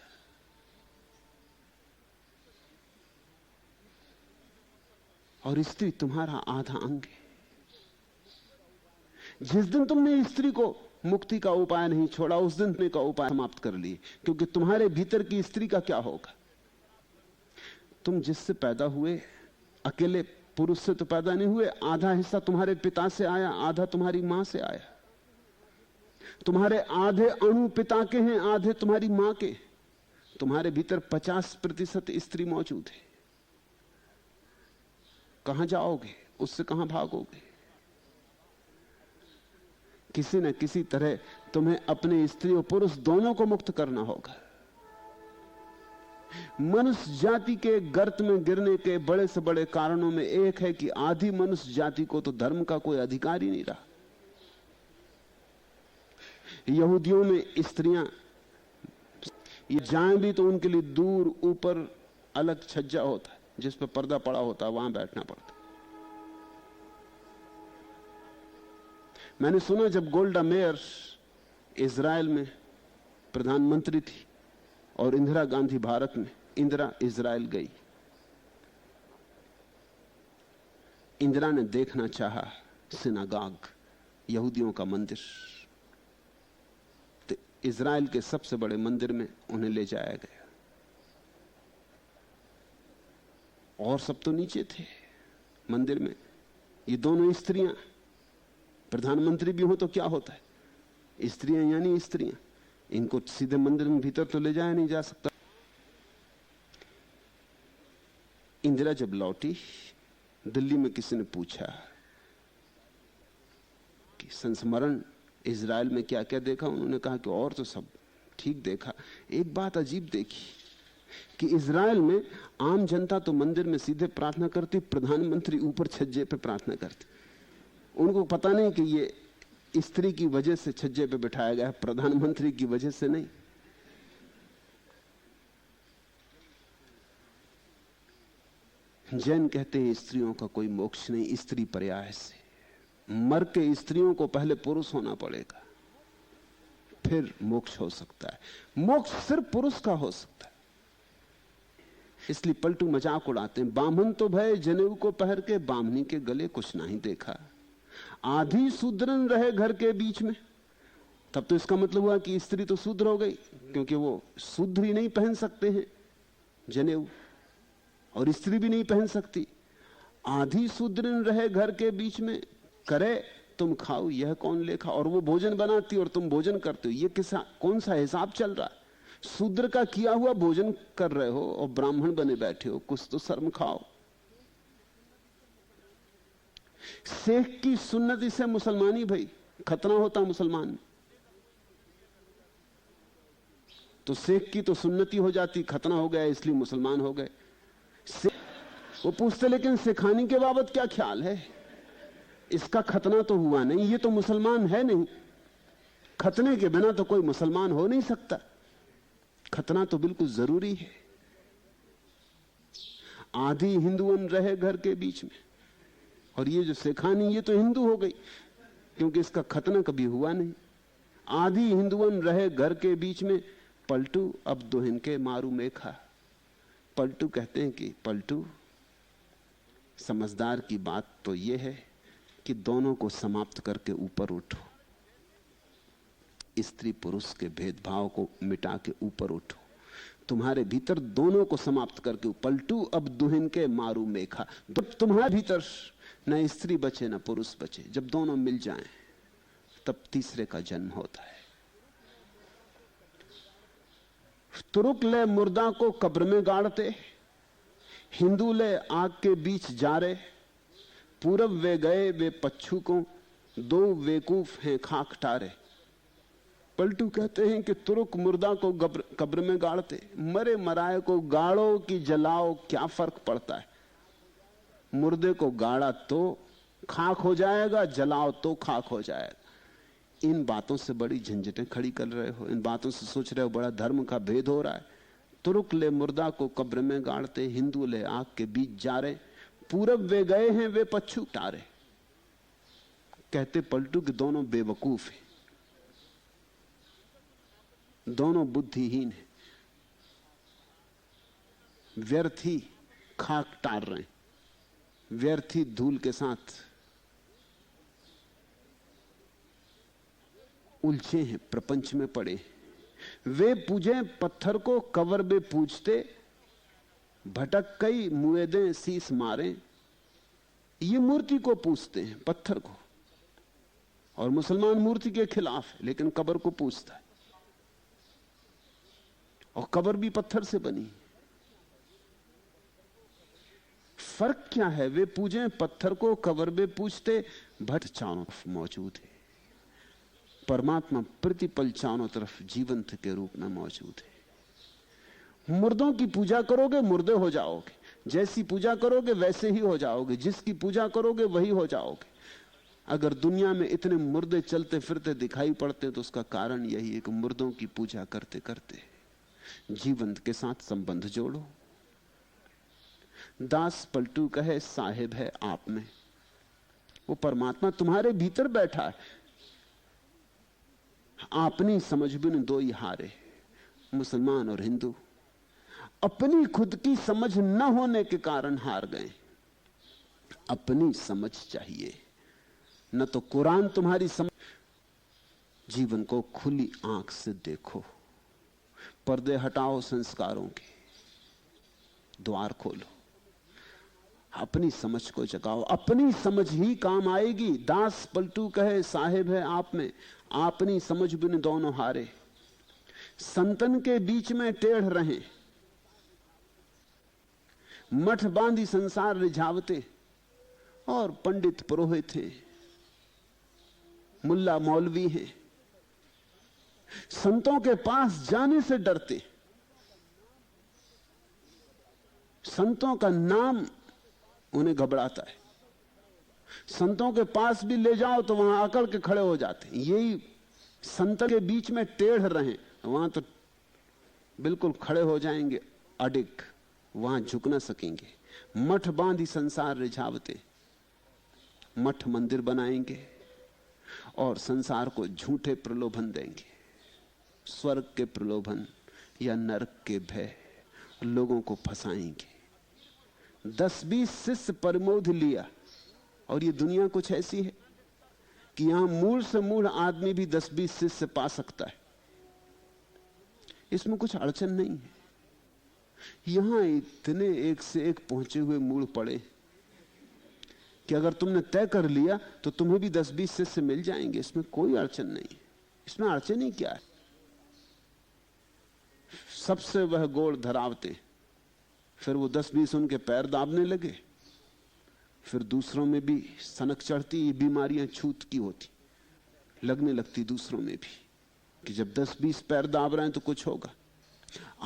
और स्त्री तुम्हारा आधा अंग है। जिस दिन तुमने स्त्री को मुक्ति का उपाय नहीं छोड़ा, उस दिन तुमने का उपाय समाप्त कर लिए, क्योंकि तुम्हारे भीतर की स्त्री का क्या होगा। तुम जिससे पैदा हुए, अकेले पुरुष से तो पैदा नहीं हुए, आधा हिस्सा तुम्हारे पिता से आया, आधा तुम्हारी मां से आया। तुम्हारे आधे अणु पिता के हैं, आधे तुम्हारी मां के। तुम्हारे भीतर 50% स्त्री मौजूद है। कहां जाओगे, उससे कहां भागोगे। किसी न किसी तरह तुम्हें अपने स्त्री और पुरुष दोनों को मुक्त करना होगा। मनुष्य जाति के गर्त में गिरने के बड़े से बड़े कारणों में एक है कि आधी मनुष्य जाति को तो धर्म का कोई अधिकार ही नहीं रहा। यहूदियों में स्त्रियां ये जाएं भी तो उनके लिए दूर ऊपर अलग छज्जा होता है, जिस पर पर्दा पड़ा होता है, वहां बैठना पड़ता। मैंने सुना जब गोल्डा मेयर इजराइल में प्रधानमंत्री थी और इंदिरा गांधी भारत में, इंदिरा इजराइल गई। इंदिरा ने देखना चाहा सिनागाग, यहूदियों का मंदिर। इजराइल के सबसे बड़े मंदिर में उन्हें ले जाया गया, और सब तो नीचे थे मंदिर में। ये दोनों स्त्रियां, प्रधानमंत्री भी हो तो क्या होता है, स्त्रियां यानी स्त्रियां, इनको सीधे मंदिर में भीतर तो ले जाया नहीं जा सकता। इंदिरा जब लौटी, दिल्ली में किसी ने पूछा कि संस्मरण इजराइल में क्या क्या देखा। उन्होंने कहा कि और तो सब ठीक देखा, एक बात अजीब देखी कि इजराइल में आम जनता तो मंदिर में सीधे प्रार्थना करती, प्रधानमंत्री ऊपर छज्जे पे प्रार्थना करते। उनको पता नहीं कि ये स्त्री की वजह से छज्जे पे बिठाया गया है, प्रधानमंत्री की वजह से नहीं। जैन कहते हैं स्त्रियों का कोई मोक्ष नहीं, स्त्री पर्याय से। मर के स्त्रियों को पहले पुरुष होना पड़ेगा, फिर मोक्ष हो सकता है। मोक्ष सिर्फ पुरुष का हो सकता है। इसलिए पलटू मजाक उड़ाते हैं, बामन तो भय जनेऊ को पहर के, बामनी के गले कुछ नहीं देखा। आधी शूद्रन रहे घर के बीच में, तब तो इसका मतलब हुआ कि स्त्री तो शूद्र हो गई, क्योंकि वो शूद्र ही नहीं पहन सकते हैं जनेऊ, और स्त्री भी नहीं पहन सकती। आधी शूद्रन रहे घर के बीच में, करे तुम खाओ यह कौन लेखा। और वो भोजन बनाती और तुम भोजन करते हो, ये किसा कौन सा हिसाब चल रहा है? शूद्र का किया हुआ भोजन कर रहे हो और ब्राह्मण बने बैठे हो, कुछ तो शर्म खाओ। शेख की सुन्नती से मुसलमानी भाई, खतना होता मुसलमान तो शेख की तो सुन्नती हो जाती, खतना हो गया इसलिए मुसलमान हो गए। वो पूछते लेकिन सिखानी के बाबत क्या ख्याल है? इसका खतना तो हुआ नहीं, ये तो मुसलमान है नहीं, खतने के बिना तो कोई मुसलमान हो नहीं सकता, खतना तो बिल्कुल जरूरी है। आधी हिंदुअन रहे घर के बीच में, और ये जो सिखानी ये तो हिंदू हो गई क्योंकि इसका खतना कभी हुआ नहीं। आधी हिंदुअन रहे घर के बीच में, पलटू अब दुहिन के मारू मेखा। पलटू कहते हैं कि पलटू समझदार की बात तो यह है कि दोनों को समाप्त करके ऊपर उठो, स्त्री पुरुष के भेदभाव को मिटा के ऊपर उठो। तुम्हारे भीतर दोनों को समाप्त करके, पलटू अब दुहिन के मारू मेखा। जब तुम्हारे भीतर न स्त्री बचे न पुरुष बचे, जब दोनों मिल जाएं, तब तीसरे का जन्म होता है। तुरुक ले मुर्दा को कब्र में गाड़ते, हिंदू ले आग के बीच जा रहे। पूरब वे गए वे पच्छू को, दो वेकूफ हैं खाक टारे। पलटू कहते हैं कि तुरुक मुर्दा को कब्र में गाड़ते, मरे मराए को गाड़ो कि जलाओ क्या फर्क पड़ता है? मुर्दे को गाड़ा तो खाक हो जाएगा, जलाओ तो खाक हो जाएगा। इन बातों से बड़ी झंझटें खड़ी कर रहे हो, इन बातों से सोच रहे हो बड़ा धर्म का भेद हो रहा है। तुरुक ले मुर्दा को कब्र में गाड़ते, हिंदू ले आग के बीच जा रहे। पूरब वे गए हैं वे पच्छू टारे। कहते पलटू कि दोनों बेवकूफ हैं, दोनों बुद्धिहीन हैं, व्यर्थी खाक टार रहे हैं, व्यर्थी धूल के साथ उलझे हैं, प्रपंच में पड़े। वे पूजे पत्थर को कवर में पूजते, भटक कई मुएदे शीस मारे। ये मूर्ति को पूजते हैं, पत्थर को, और मुसलमान मूर्ति के खिलाफ है लेकिन कब्र को पूजता है, और कब्र भी पत्थर से बनी। फर्क क्या है? वे पूजे पत्थर को, कब्र में पूजते, भट चारों तरफ मौजूद है। परमात्मा प्रतिपल चारों तरफ जीवंत के रूप में मौजूद है। मुर्दों की पूजा करोगे मुर्दे हो जाओगे, जैसी पूजा करोगे वैसे ही हो जाओगे, जिसकी पूजा करोगे वही हो जाओगे। अगर दुनिया में इतने मुर्दे चलते फिरते दिखाई पड़ते तो उसका कारण यही है कि मुर्दों की पूजा करते करते जीवंत के साथ संबंध जोड़ो। दास पलटू कहे साहिब है आप में, वो परमात्मा तुम्हारे भीतर बैठा है। अपनी समझ बिन दो ही हारे, मुसलमान और हिंदू अपनी खुद की समझ न होने के कारण हार गए। अपनी समझ चाहिए, न तो कुरान तुम्हारी समझ। जीवन को खुली आंख से देखो, पर्दे हटाओ, संस्कारों के द्वार खोलो, अपनी समझ को जगाओ। अपनी समझ ही काम आएगी। दास पलटू कहे साहेब है आप में, आपनी समझ बिन दोनों हारे। संतन के बीच में टेढ़ रहे, मठ बांधी संसार रिझावते। और पंडित पुरोहित हैं, मुल्ला मौलवी हैं, संतों के पास जाने से डरते। संतों का नाम उन्हें घबराता है। संतों के पास भी ले जाओ तो वहां अकड़ के खड़े हो जाते हैं। यही संत के बीच में टेढ़ रहे, वहां तो बिल्कुल खड़े हो जाएंगे अडिग, वहां झुक ना सकेंगे। मठ बांधी संसार रिझावते, मठ मंदिर बनाएंगे और संसार को झूठे प्रलोभन देंगे, स्वर्ग के प्रलोभन या नरक के भय, लोगों को फंसाएंगे। 10-20 शिष्य परमोध लिया। और ये दुनिया कुछ ऐसी है कि यहां मूल से मूल आदमी भी 10-20 शिष्य पा सकता है, इसमें कुछ अड़चन नहीं है। यहां इतने एक से एक पहुंचे हुए मूल पड़े कि अगर तुमने तय कर लिया तो तुम्हें भी 10-20 शिष्य मिल जाएंगे, इसमें कोई अड़चन नहीं। इसमें अड़चन ही क्या है? सबसे वह गोड़ धरावते, फिर वो 10-20 उनके पैर दाबने लगे, फिर दूसरों में भी सनक चढ़ती, ये बीमारियां छूत की होती, लगने लगती दूसरों में भी कि जब 10-20 पैर दाब रहे हैं तो कुछ होगा।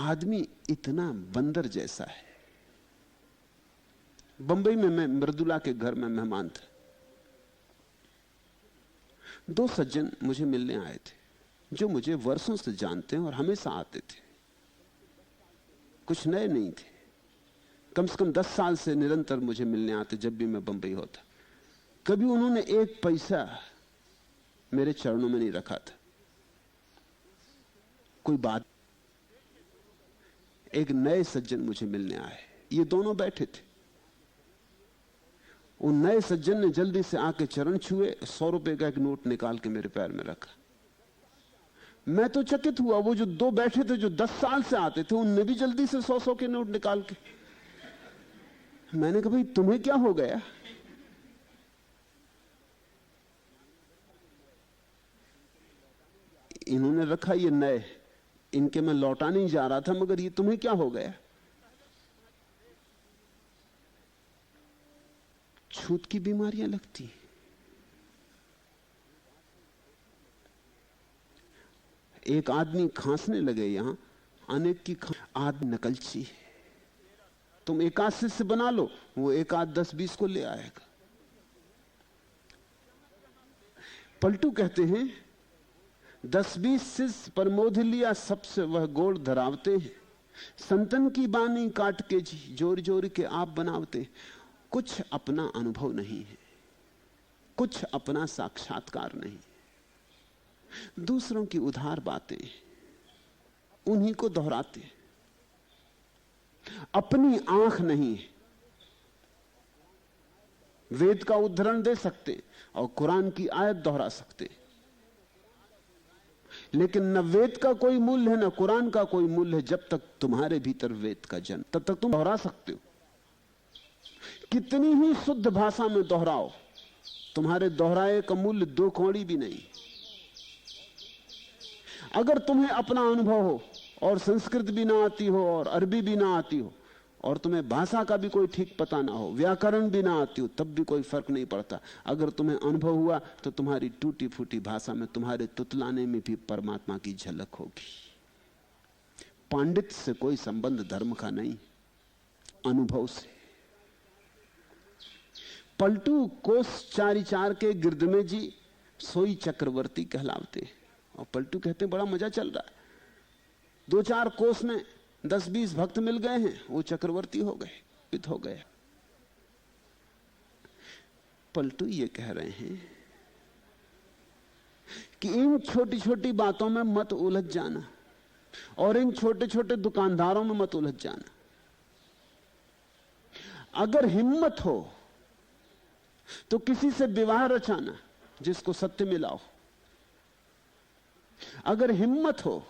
आदमी इतना बंदर जैसा है। बंबई में मैं मृदुला के घर में मेहमान था। 2 सज्जन मुझे मिलने आए थे जो मुझे वर्षों से जानते हैं और हमेशा आते थे, कुछ नए नहीं थे। कम से कम 10 साल से निरंतर मुझे मिलने आते जब भी मैं बंबई होता। कभी उन्होंने 1 पैसा मेरे चरणों में नहीं रखा था। कोई बात। एक नए सज्जन मुझे मिलने आए, ये दोनों बैठे थे। उन नए सज्जन ने जल्दी से आके चरण छुए, 100 रुपए का एक नोट निकाल के मेरे पैर में रखा। मैं तो चकित हुआ। वो जो 2 बैठे थे जो 10 साल से आते थे, उनने भी जल्दी से 100-100 के नोट निकाल के। मैंने कहा भाई तुम्हें क्या हो गया? इन्होंने रखा, ये नए, इनके मैं लौटा नहीं जा रहा था, मगर ये तुम्हें क्या हो गया? छूत की बीमारियां लगती। एक आदमी खांसने लगे यहां, अनेक की आदमी नकलची है। तुम 1 आध शिष्य बना लो, वो 1 आध 10-20 को ले आएगा। पलटू कहते हैं 10-20 शिष्य परमोध लिया, सबसे वह गोड़ धरावते हैं। संतन की बानी काट के जी, जोर जोर के आप बनावते। कुछ अपना अनुभव नहीं है, कुछ अपना साक्षात्कार नहीं, दूसरों की उधार बातें उन्हीं को दोहराते। अपनी आंख नहीं है। वेद का उद्धरण दे सकते और कुरान की आयत दोहरा सकते, लेकिन न वेद का कोई मूल्य है न कुरान का कोई मूल्य है जब तक तुम्हारे भीतर वेद का जन्म, तब तक तुम दोहरा सकते हो। कितनी ही शुद्ध भाषा में दोहराओ, तुम्हारे दोहराए का मूल्य 2 कौड़ी भी नहीं। अगर तुम्हें अपना अनुभव हो और संस्कृत भी ना आती हो और अरबी भी ना आती हो और तुम्हें भाषा का भी कोई ठीक पता ना हो, व्याकरण भी ना आती हो, तब भी कोई फर्क नहीं पड़ता। अगर तुम्हें अनुभव हुआ तो तुम्हारी टूटी फूटी भाषा में, तुम्हारे तुतलाने में भी परमात्मा की झलक होगी। पांडित से कोई संबंध धर्म का नहीं, अनुभव से। पलटू कोस 4-4 के गिरद में जी, सोई चक्रवर्ती कहलावते। और पलटू कहते बड़ा मजा चल रहा है, 2-4 कोस में 10-20 भक्त मिल गए हैं, वो चक्रवर्ती हो गए, पित हो गए। पलटू ये कह रहे हैं कि इन छोटी छोटी बातों में मत उलझ जाना और इन छोटे छोटे दुकानदारों में मत उलझ जाना। अगर हिम्मत हो तो किसी से विवाह रचाना जिसको सत्य मिलाओ। अगर हिम्मत हो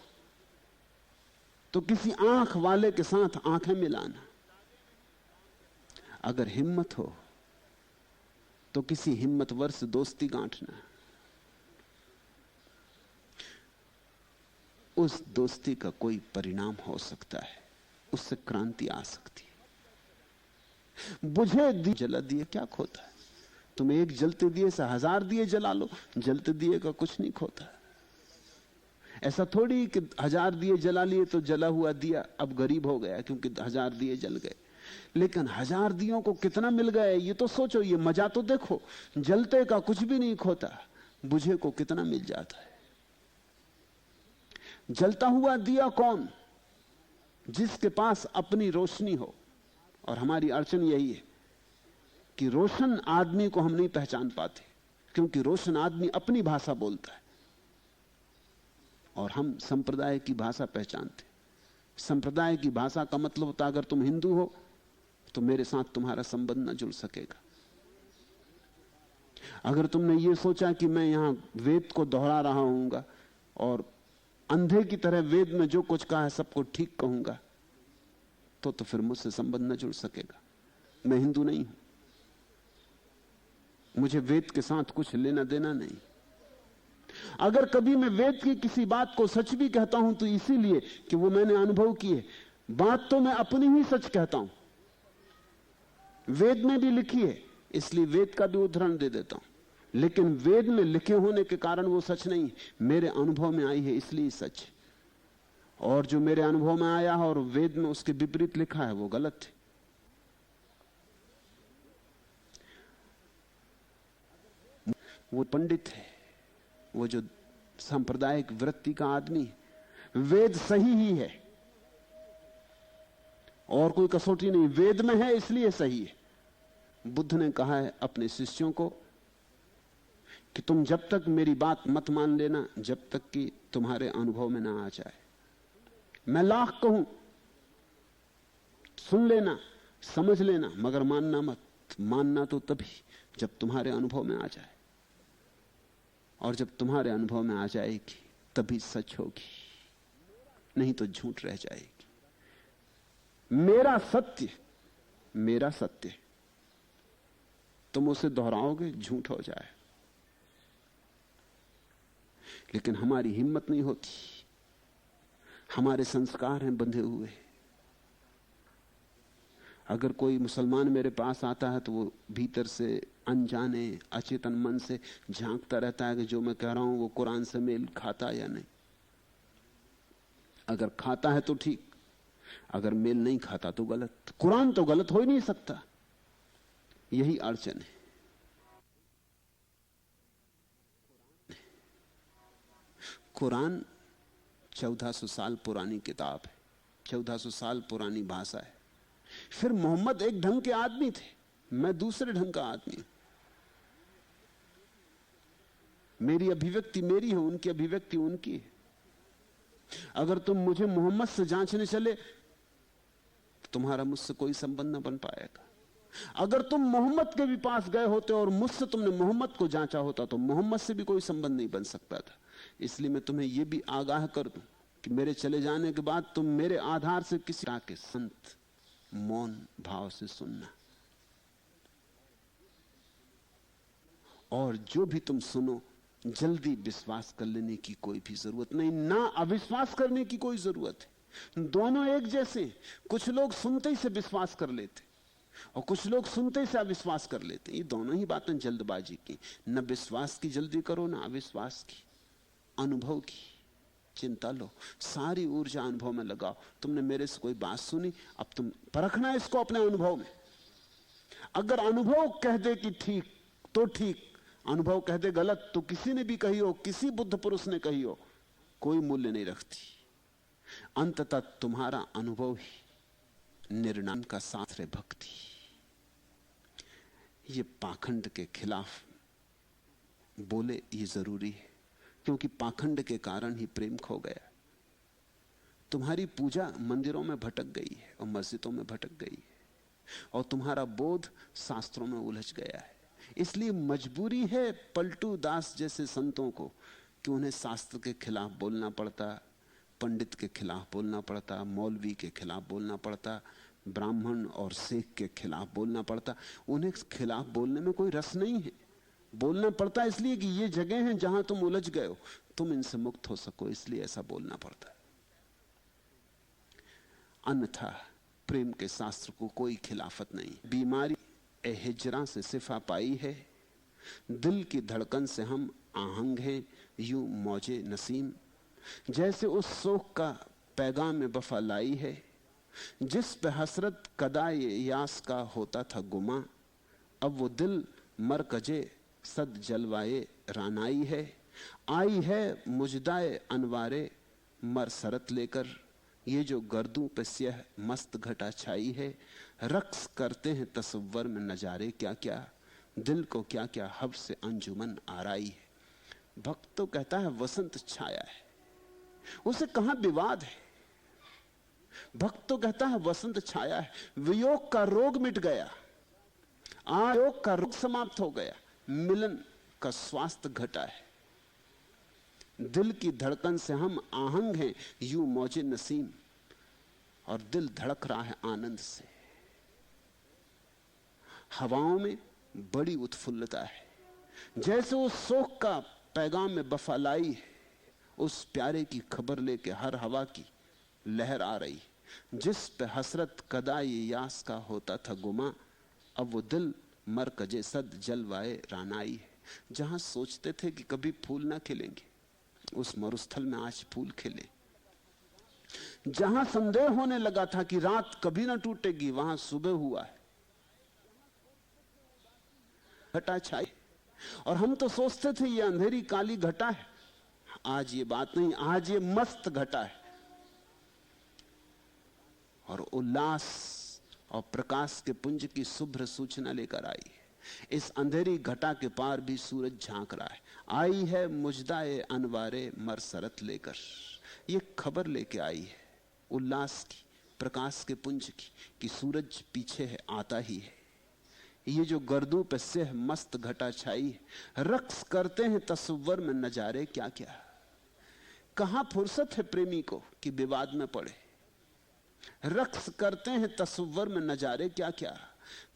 तो किसी आंख वाले के साथ आंखें मिलाना, अगर हिम्मत हो तो किसी हिम्मतवर से दोस्ती गांठना। उस दोस्ती का कोई परिणाम हो सकता है, उससे क्रांति आ सकती है। बुझे दिए जला दिए क्या खोता है? तुम एक जलते दिए से 1000 दिए जला लो, जलते दिए का कुछ नहीं खोता। ऐसा थोड़ी कि 1000 दिए जला लिए तो जला हुआ दिया अब गरीब हो गया क्योंकि 1000 दिए जल गए। लेकिन 1000 दियों को कितना मिल गया ये तो सोचो, ये मजा तो देखो। जलते का कुछ भी नहीं खोता, बुझे को कितना मिल जाता है। जलता हुआ दिया कौन? जिसके पास अपनी रोशनी हो। और हमारी अड़चन यही है कि रोशन आदमी को हम नहीं पहचान पाते, क्योंकि रोशन आदमी अपनी भाषा बोलता है और हम संप्रदाय की भाषा पहचानते। संप्रदाय की भाषा का मतलब होता है अगर तुम हिंदू हो तो मेरे साथ तुम्हारा संबंध न जुड़ सकेगा। अगर तुमने ये सोचा कि मैं यहां वेद को दोहरा रहा हूंगा और अंधे की तरह वेद में जो कुछ कहा है सबको ठीक कहूंगा, तो फिर मुझसे संबंध न जुड़ सकेगा। मैं हिंदू नहीं हूं, मुझे वेद के साथ कुछ लेना देना नहीं। अगर कभी मैं वेद की किसी बात को सच भी कहता हूं तो इसीलिए कि वो मैंने अनुभव की है। बात तो मैं अपनी ही सच कहता हूं, वेद में भी लिखी है इसलिए वेद का भी उदाहरण दे देता हूं। लेकिन वेद में लिखे होने के कारण वो सच नहीं, मेरे अनुभव में आई है इसलिए सच। और जो मेरे अनुभव में आया है और वेद में उसके विपरीत लिखा है वो गलत है। वो पंडित है, वो जो सांप्रदायिक वृत्ति का आदमी है, वेद सही ही है और कोई कसौटी नहीं, वेद में है इसलिए सही है। बुद्ध ने कहा है अपने शिष्यों को कि तुम जब तक मेरी बात मत मान लेना जब तक कि तुम्हारे अनुभव में ना आ जाए। मैं लाख कहूं सुन लेना, समझ लेना, मगर मानना मत। मानना तो तभी जब तुम्हारे अनुभव में आ जाए, और जब तुम्हारे अनुभव में आ जाएगी तभी सच होगी, नहीं तो झूठ रह जाएगी। मेरा सत्य तुम उसे दोहराओगे झूठ हो जाए। लेकिन हमारी हिम्मत नहीं होती, हमारे संस्कार हैं बंधे हुए। अगर कोई मुसलमान मेरे पास आता है तो वो भीतर से अनजाने अचेतन मन से झांकता रहता है कि जो मैं कह रहा हूं वो कुरान से मेल खाता या नहीं। अगर खाता है तो ठीक, अगर मेल नहीं खाता तो गलत। कुरान तो गलत हो ही नहीं सकता। यही अड़चन है। कुरान 1400 साल पुरानी किताब है, 1400 साल पुरानी भाषा है। फिर मोहम्मद एक ढंग के आदमी थे, मैं दूसरे ढंग का आदमी हूं। मेरी अभिव्यक्ति मेरी है, उनकी अभिव्यक्ति उनकी है। अगर तुम मुझे मोहम्मद से जांचने चले तो तुम्हारा मुझसे कोई संबंध न बन पाएगा। अगर तुम मोहम्मद के भी पास गए होते और मुझसे तुमने मोहम्मद को जांचा होता तो मोहम्मद से भी कोई संबंध नहीं बन सकता था। इसलिए मैं तुम्हें यह भी आगाह कर दूं कि मेरे चले जाने के बाद तुम मेरे आधार से किसी तरह के संत मौन भाव से सुनना, और जो भी तुम सुनो जल्दी विश्वास कर लेने की कोई भी जरूरत नहीं, ना अविश्वास करने की कोई जरूरत है। दोनों एक जैसे। कुछ लोग सुनते ही से विश्वास कर लेते और कुछ लोग सुनते ही से अविश्वास कर लेते। ये दोनों ही बातें जल्दबाजी की। न विश्वास की जल्दी करो, ना अविश्वास की। अनुभव की चिंता लो, सारी ऊर्जा अनुभव में लगाओ। तुमने मेरे से कोई बात सुनी, अब तुम परखना इसको अपने अनुभव में। अगर अनुभव कह दे कि ठीक तो ठीक, अनुभव कह दे गलत तो किसी ने भी कही हो, किसी बुद्ध पुरुष ने कही हो, कोई मूल्य नहीं रखती। अंततः तुम्हारा अनुभव ही निर्णाम का साथ है भक्ति। ये पाखंड के खिलाफ बोले ये जरूरी है, क्योंकि पाखंड के कारण ही प्रेम खो गया। तुम्हारी पूजा मंदिरों में भटक गई है और मस्जिदों में भटक गई है, और तुम्हारा बोध शास्त्रों में उलझ गया है। इसलिए मजबूरी है पलटू दास जैसे संतों को कि उन्हें शास्त्र के खिलाफ बोलना पड़ता, पंडित के खिलाफ बोलना पड़ता, मौलवी के खिलाफ बोलना पड़ता, ब्राह्मण और सिख के खिलाफ बोलना पड़ता। उन्हें खिलाफ बोलने में कोई रस नहीं है। बोलना पड़ता इसलिए कि ये जगह हैं जहां तुम उलझ गए हो, तुम इनसे मुक्त हो सको, इसलिए ऐसा बोलना पड़ता है। अन्यथा प्रेम के शास्त्र को कोई खिलाफत नहीं। बीमारी ए हिजरा से शिफा पाई है, दिल की धड़कन से हम आहंग हैं यूं मौजे नसीम। जैसे उस शोक का पैगाम वफा लाई है, जिस पे हसरत कदाए यास का होता था गुमा। अब वो दिल मरकजे सद जलवाए रानाई है, आई है मुजदाए अनवारे मरसरत लेकर। ये जो गर्दों पे स्यह मस्त घटा छाई है, रक्स करते हैं तसव्वुर में नजारे क्या क्या, दिल को क्या क्या हब से अंजुमन आराई है। भक्त तो कहता है वसंत छाया है, उसे कहां विवाद है। भक्त तो कहता है वसंत छाया है, वियोग का रोग मिट गया, आयोग का रोग समाप्त हो गया, मिलन का स्वास्थ्य घटा है। दिल की धड़कन से हम आहंग हैं यूं मौजे नसीम, और दिल धड़क रहा है आनंद से। हवाओं में बड़ी उत्फुल्लता है, जैसे उस शोक का पैगाम में वफा लाई है, उस प्यारे की खबर लेके हर हवा की लहर आ रही, जिस पे हसरत कदाई यास का होता था गुमा। अब वो दिल मरकजे सद जलवाए रानाई है। जहां सोचते थे कि कभी फूल ना खिलेंगे, उस मरुस्थल में आज फूल खिले। जहां संदेह होने लगा था कि रात कभी ना टूटेगी, वहां सुबह हुआ है, घटा छाई। और हम तो सोचते थे ये अंधेरी काली घटा है, आज ये बात नहीं, आज ये मस्त घटा है। और उल्लास और प्रकाश के पुंज की शुभ्र सूचना लेकर आई है। इस अंधेरी घटा के पार भी सूरज झांक रहा है, आई है मुजदाए अनवारे मरसरत लेकर। ये खबर लेके आई है उल्लास की, प्रकाश के पुंज की, कि सूरज पीछे है, आता ही है। ये जो गर्दों पे से मस्त घटा छाई है, रक्स करते हैं तस्वर में नजारे क्या क्या। कहां फुर्सत है प्रेमी को कि विवाद में पड़े, रक्स करते हैं तस्वर में नजारे क्या क्या,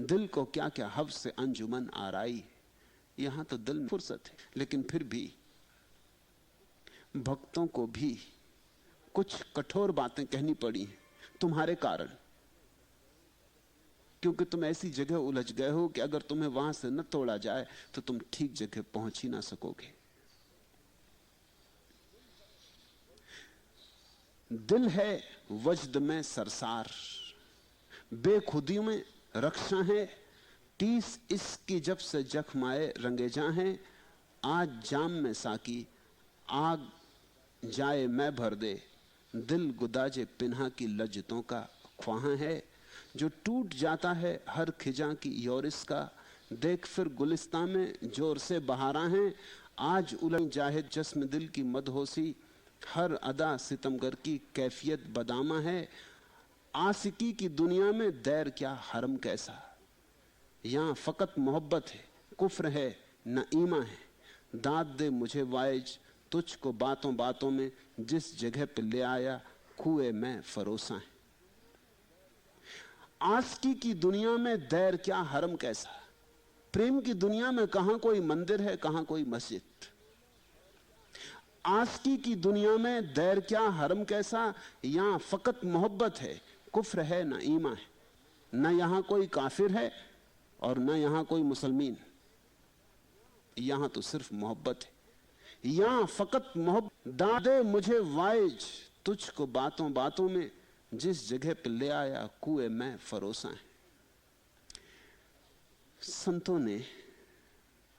दिल को क्या क्या हव से अंजुमन आराई। यहां तो दिल में फुर्सत है, लेकिन फिर भी भक्तों को भी कुछ कठोर बातें कहनी पड़ी हैं तुम्हारे कारण, क्योंकि तुम ऐसी जगह उलझ गए हो कि अगर तुम्हें वहां से न तोड़ा जाए तो तुम ठीक जगह पहुंच ही ना सकोगे। दिल है वज्द में सरसार, बेखुदी में रक्षा है, टीस इसकी जब से जख्माए रंगेजा हैं। आज जाम में साकी आग जाए मैं भर दे, दिल गुदाजे पिन्हा की लज्जतों का ख्वाहा है। जो टूट जाता है हर खिजा की योरिस का, देख फिर गुलिस्तां में जोर से बहारा हैं। आज उलझ जाहे जस्म दिल की मदहोसी, हर अदा सितमगर की कैफियत बदामा है। आशिकी की दुनिया में दैर क्या हरम कैसा, यहां फकत मोहब्बत है कुफ्र है न ईमा है। दाद दे मुझे वाइज तुझको बातों बातों में, जिस जगह पे ले आया कुएं में फरोसा है। आशिकी की दुनिया में दैर क्या हरम कैसा, प्रेम की दुनिया में कहां कोई मंदिर है कहां कोई मस्जिद। आशिकी की दुनिया में दैर क्या हरम कैसा, यहां फकत मोहब्बत है कुफ्र है न ईमा है। न यहां कोई काफिर है और न यहां कोई मुसलमान, यहां तो सिर्फ मोहब्बत है। यहां फकत मोहब्बत। दादे मुझे वाइज तुझको बातों बातों में, जिस जगह पे ले आया कुएं में फरोसा है। संतों ने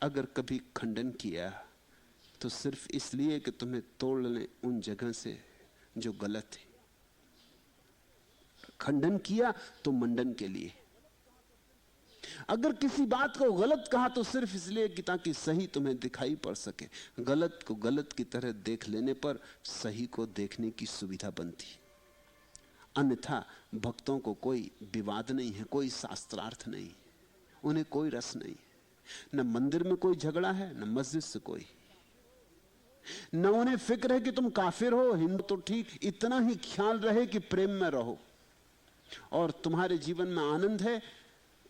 अगर कभी खंडन किया तो सिर्फ इसलिए कि तुम्हें तोड़ लें उन जगह से जो गलत है। खंडन किया तो मंडन के लिए, अगर किसी बात को गलत कहा तो सिर्फ इसलिए कि ताकि सही तुम्हें दिखाई पड़ सके। गलत को गलत की तरह देख लेने पर सही को देखने की सुविधा बनती। अन्यथा भक्तों को कोई विवाद नहीं है, कोई शास्त्रार्थ नहीं, उन्हें कोई रस नहीं। न मंदिर में कोई झगड़ा है न मस्जिद से कोई, न उन्हें फिक्र है कि तुम काफिर हो, हिंदू तो ठीक, इतना ही ख्याल रहे कि प्रेम में रहो और तुम्हारे जीवन में आनंद है,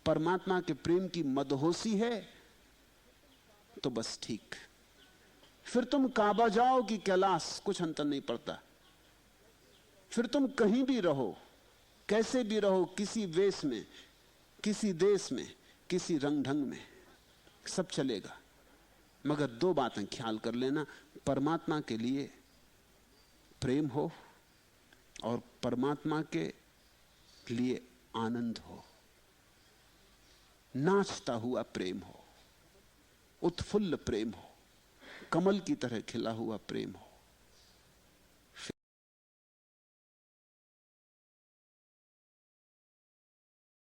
परमात्मा के प्रेम की मदहोशी है, तो बस ठीक। फिर तुम काबा जाओ कि कैलाश, कुछ अंतर नहीं पड़ता। फिर तुम कहीं भी रहो, कैसे भी रहो, किसी वेश में, किसी देश में, किसी रंग ढंग में, सब चलेगा। मगर दो बातें ख्याल कर लेना, परमात्मा के लिए प्रेम हो और परमात्मा के लिए आनंद हो, नाचता हुआ प्रेम हो, उत्फुल्ल प्रेम हो, कमल की तरह खिला हुआ प्रेम हो।